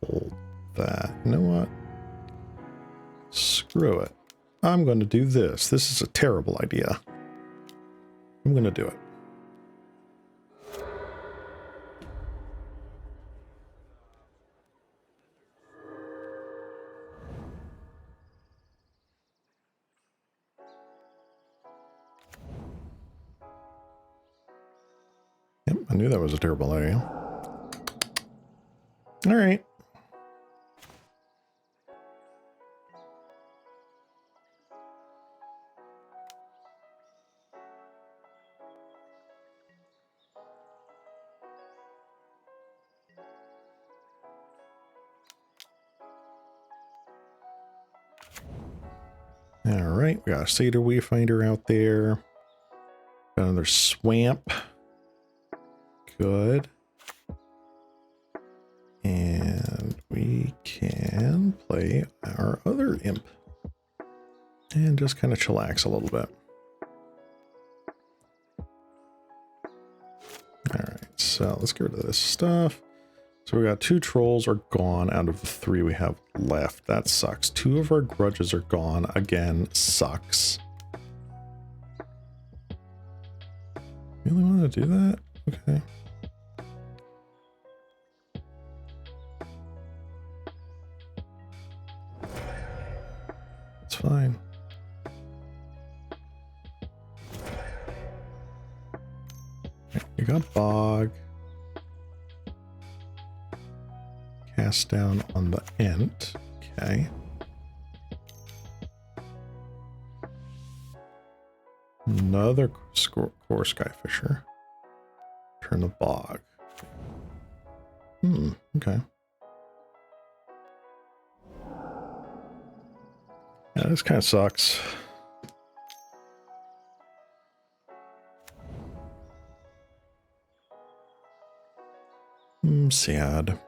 hold that. You know what? Screw it. I'm going to do this. This is a terrible idea. I'm going to do it. Yep, I knew that was a terrible idea. All right. All right, we got a Seder Wayfinder out there. Got another Swamp. Good. And we can play our other Imp. And just kind of chillax a little bit. Alright, so let's get rid of this stuff. So we got 2 trolls are gone out of the 3 we have left. That sucks. 2 of our grudges are gone. Again, sucks. Really want to do that? Okay. It's fine. Okay, you got Bog. Cast down on the Ent. Okay. Another core Skyfisher. Turn the Bog. Okay. Yeah, this kind of sucks. Sad.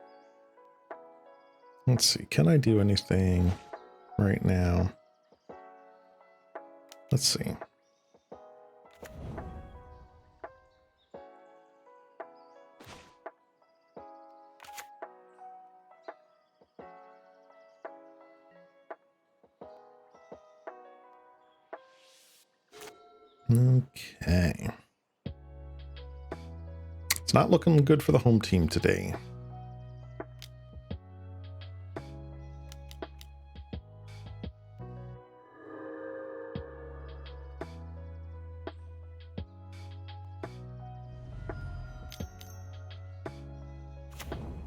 Let's see. Can I do anything right now? Let's see. Okay. It's not looking good for the home team today.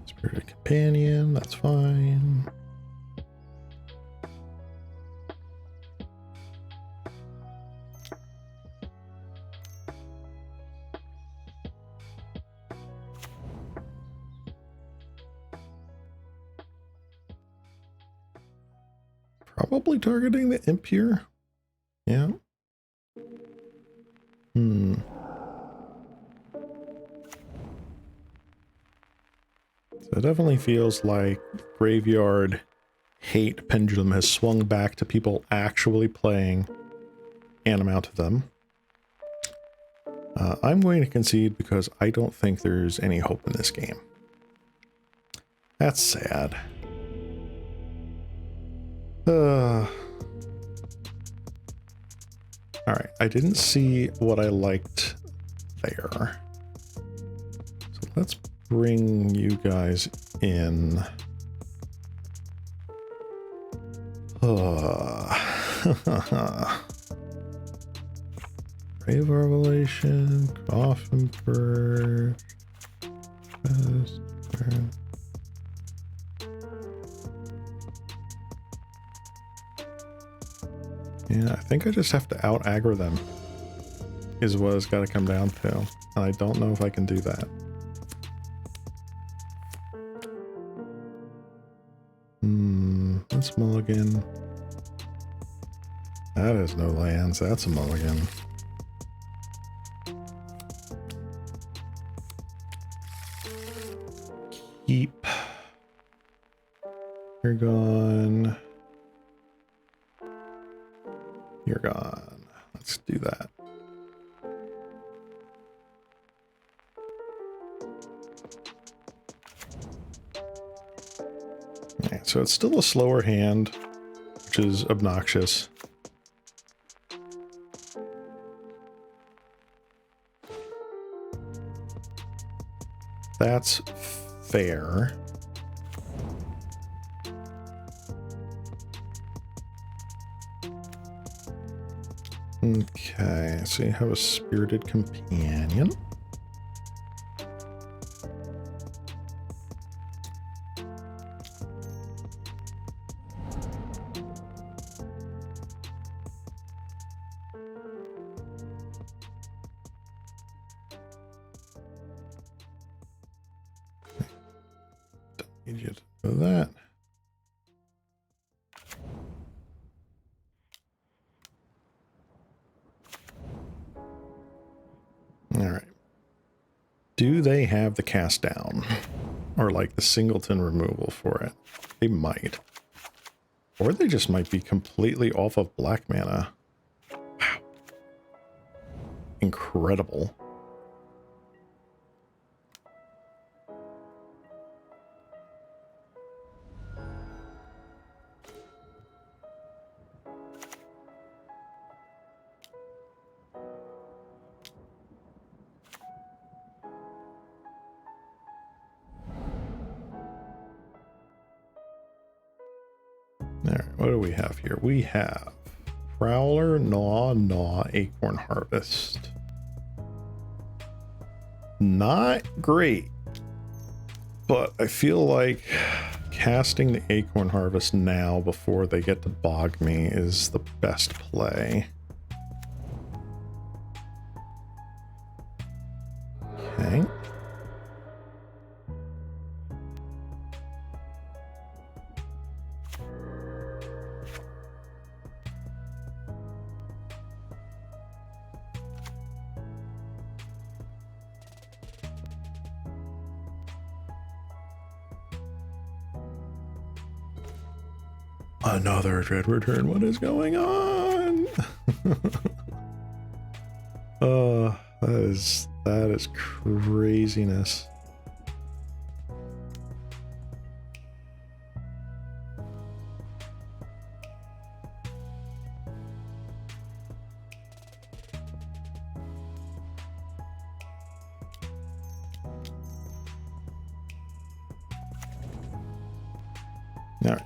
Spirited Companion, that's fine. Probably targeting the Imp here. Yeah. So It definitely feels like graveyard hate pendulum has swung back to people actually playing an amount of them. I'm going to concede because I don't think there's any hope in this game. That's sad. Alright, I didn't see what I liked there. So let's bring you guys in. Brave Revelation, Coffin Bird, yeah, I think I just have to out-aggro them, is what it's got to come down to. And I don't know if I can do that. Let's mulligan. That is no lands, that's a mulligan. Keep. You're gone. You're gone. Let's do that. Alright, so it's still a slower hand, which is obnoxious. That's fair. Okay, so you have a Spirited Companion. Need you to do that. All right. Do they have the cast down? Or like the singleton removal for it? They might. Or they just might be completely off of black mana. Wow. Incredible. Alright, what do we have here? We have Prowler, Gnaw, Acorn Harvest. Not great, but I feel like casting the Acorn Harvest now before they get to bog me is the best play. Okay. Another Dread return. What is going on? That is craziness. All right.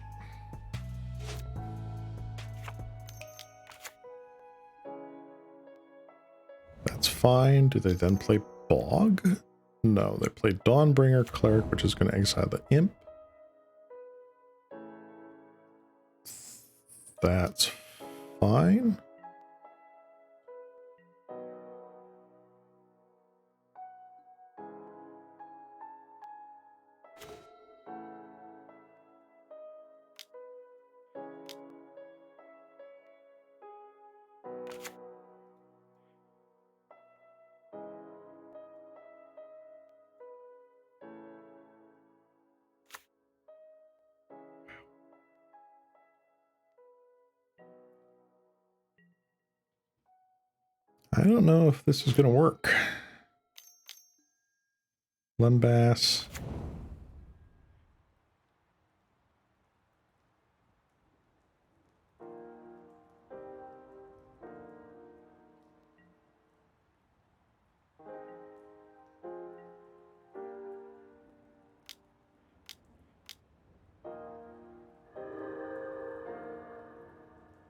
That's fine. Do they then play Bog? No, they play Dawnbringer Cleric, which is going to exile the Imp. That's fine. I don't know if this is going to work. Lembass.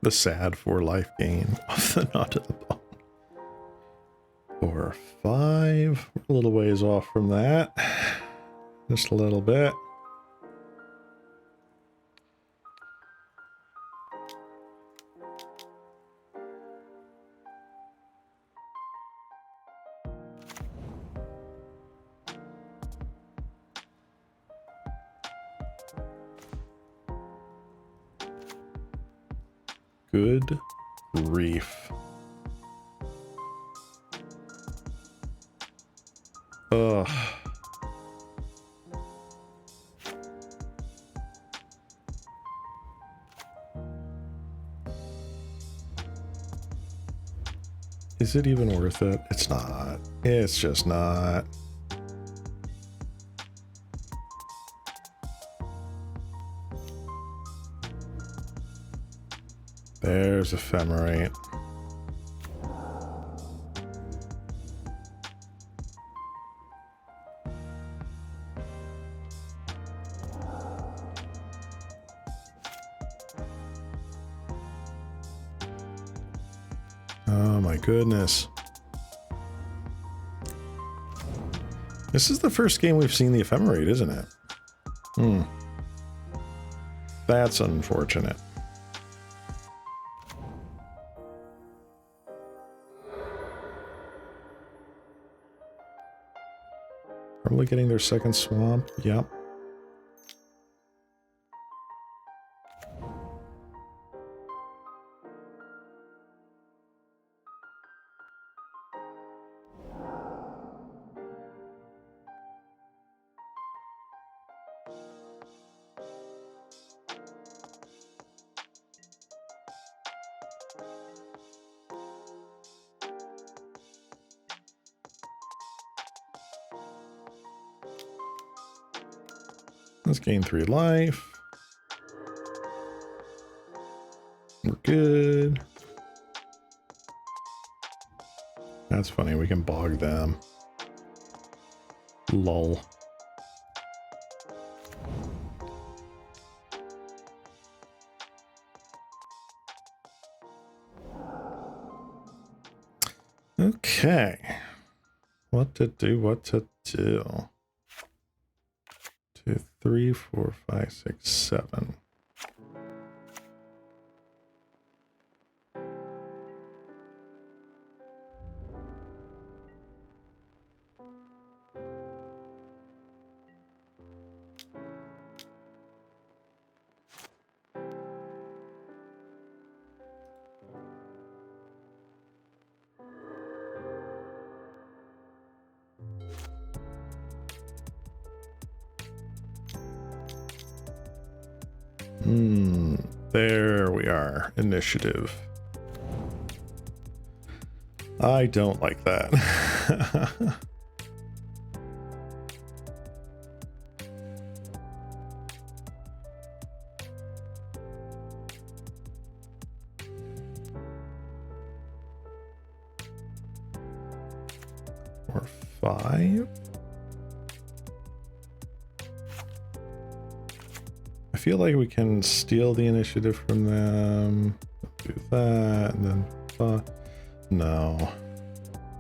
The sad 4 life gain of the Knot of the Bone. 4 or 5. We're a little ways off from that. Just a little bit. Good grief. Ugh. Is it even worth it? It's not. It's just not. There's Ephemerate. Oh my goodness. This is the first game we've seen the Ephemerate, isn't it? That's unfortunate. Probably getting their second swamp. Yep. Let's gain 3 life. We're good. That's funny, we can bog them. Lol. Okay. What to do, what to do. 2, 3, 4, 5, 6, 7. There we are. Initiative. I don't like that. Or 5. I feel like we can steal the initiative from them. Do that, and then no.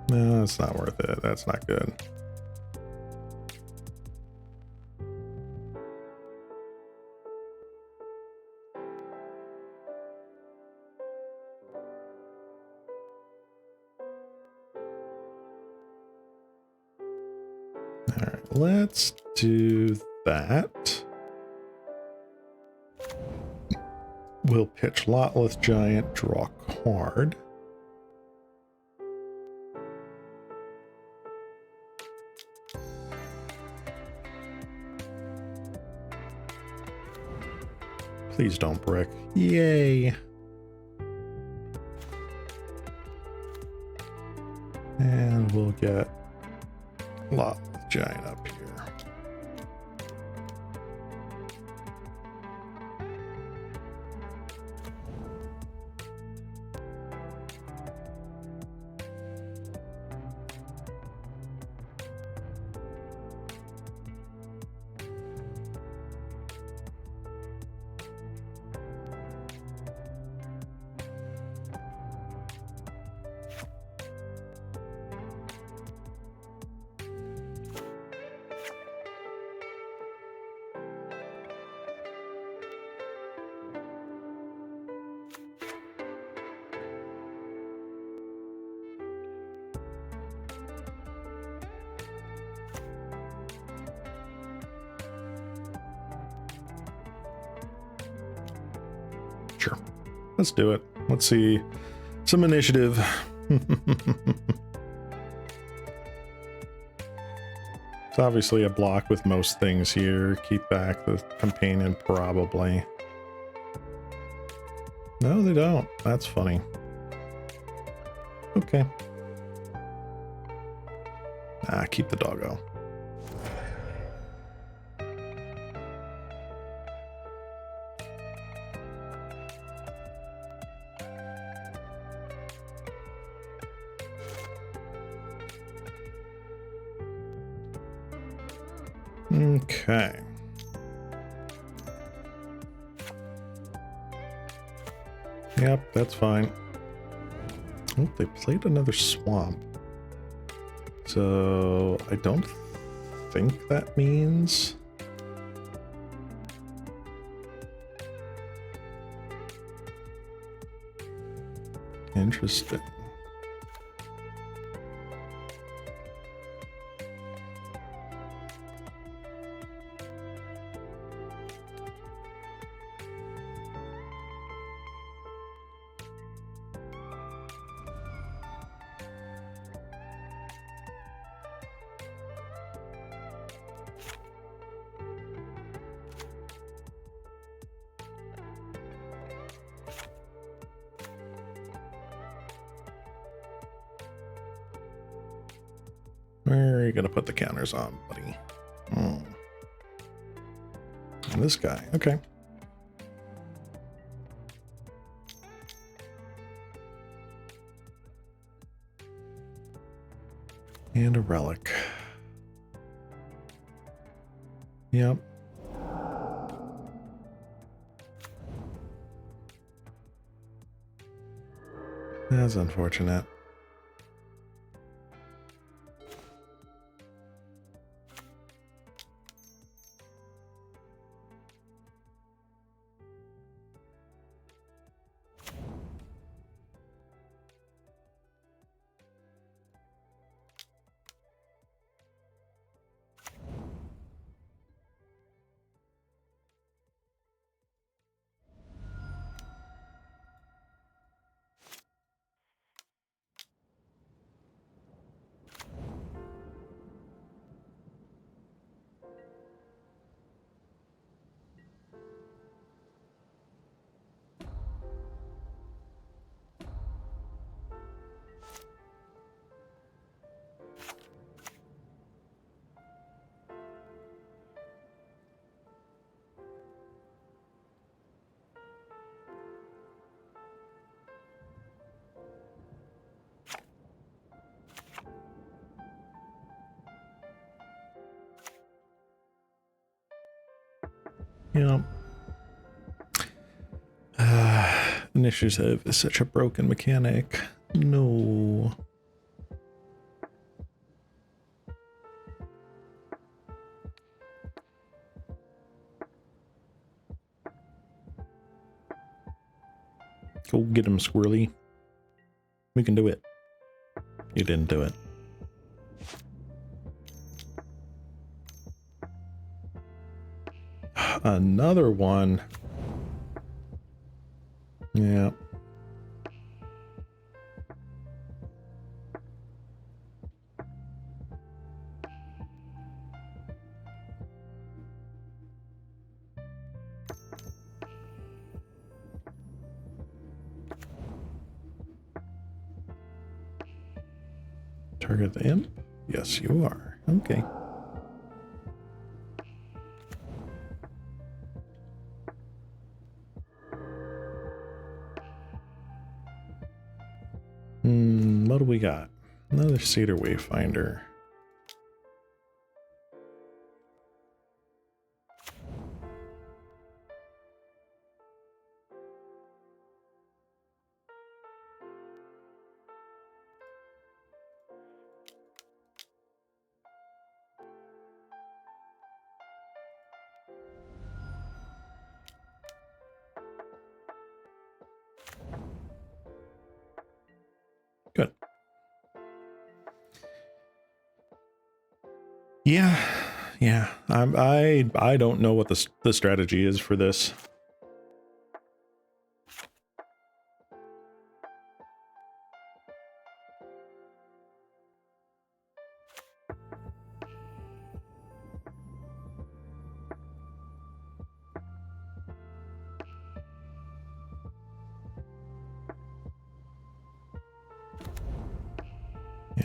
No, it's not worth it. That's not good. All right, let's do that. We'll pitch Lotless Giant, draw card. Please don't brick. Yay. And we'll get Lot Giant up here. Sure. Let's do it. Let's see some initiative. It's obviously a block with most things here. Keep back the companion, probably. No, they don't. That's funny. Okay. Keep the doggo. Okay. Yep, that's fine. Oh, they played another swamp. So I don't think that means... Interesting. Where are you going to put the counters on, buddy? And this guy. Okay. And a relic. Yep. That's unfortunate. Yeah. Initiative is such a broken mechanic. No. Go get him, Squirrely. We can do it. You didn't do it. Another one. Yeah. target the imp? Yes, you are. Okay. What do we got? Another Cedar Wayfinder. Good. Yeah. I don't know what the strategy is for this.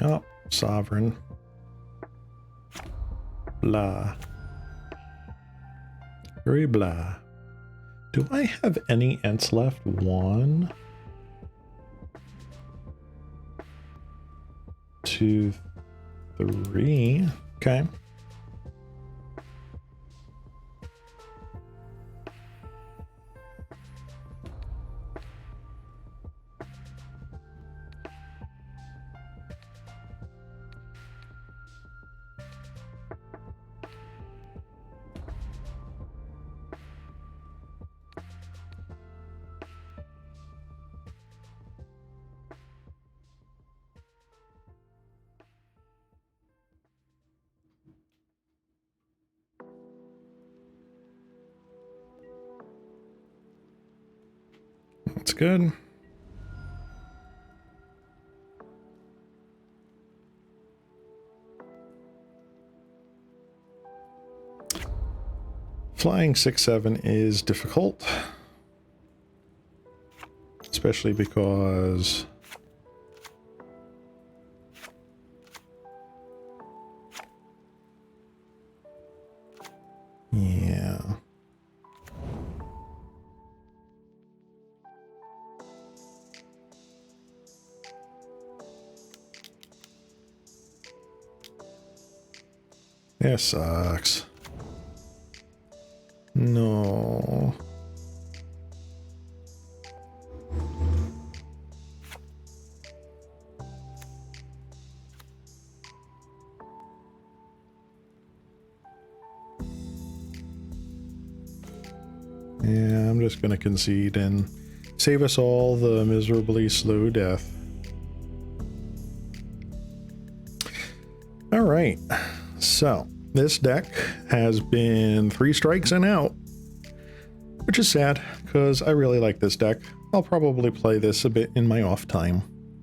Yep, sovereign. Blah. Very blah. Do I have any Ents left? 1, 2, 3. Okay. That's good. Flying 6/7 is difficult, especially because yeah. That sucks. No. Yeah, I'm just gonna concede and save us all the miserably slow death. All right, so this deck has been 3 strikes and out, which is sad because I really like this deck. I'll probably play this a bit in my off time,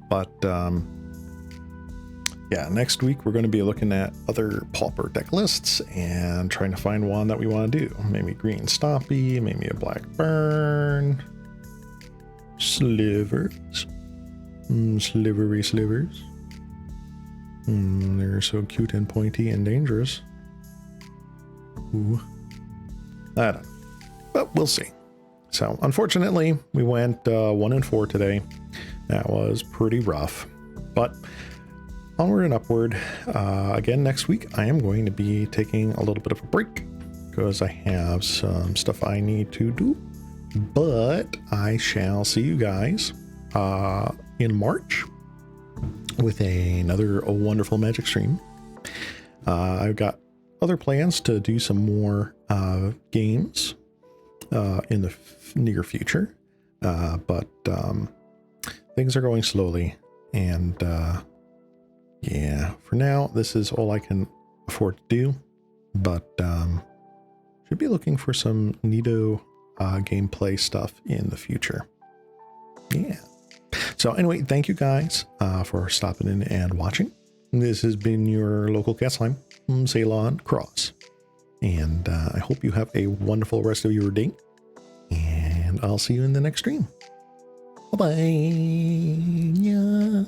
but yeah, next week we're going to be looking at other Pauper deck lists and trying to find one that we want to do. Maybe green Stompy, maybe a black burn, slivers, slivery slivers. They're so cute and pointy and dangerous. Ooh. I don't know, but we'll see. So unfortunately, we went 1 and 4 today. That was pretty rough, but onward and upward. Again, next week, I am going to be taking a little bit of a break because I have some stuff I need to do, but I shall see you guys in March with another wonderful Magic stream. I've got other plans to do some more games in the near future, but things are going slowly, and yeah, for now, this is all I can afford to do, but should be looking for some neato gameplay stuff in the future. Yeah. So anyway, thank you guys for stopping in and watching. This has been your local cast line, Ceylon Cross. And I hope you have a wonderful rest of your day. And I'll see you in the next stream. Bye-bye. Yeah.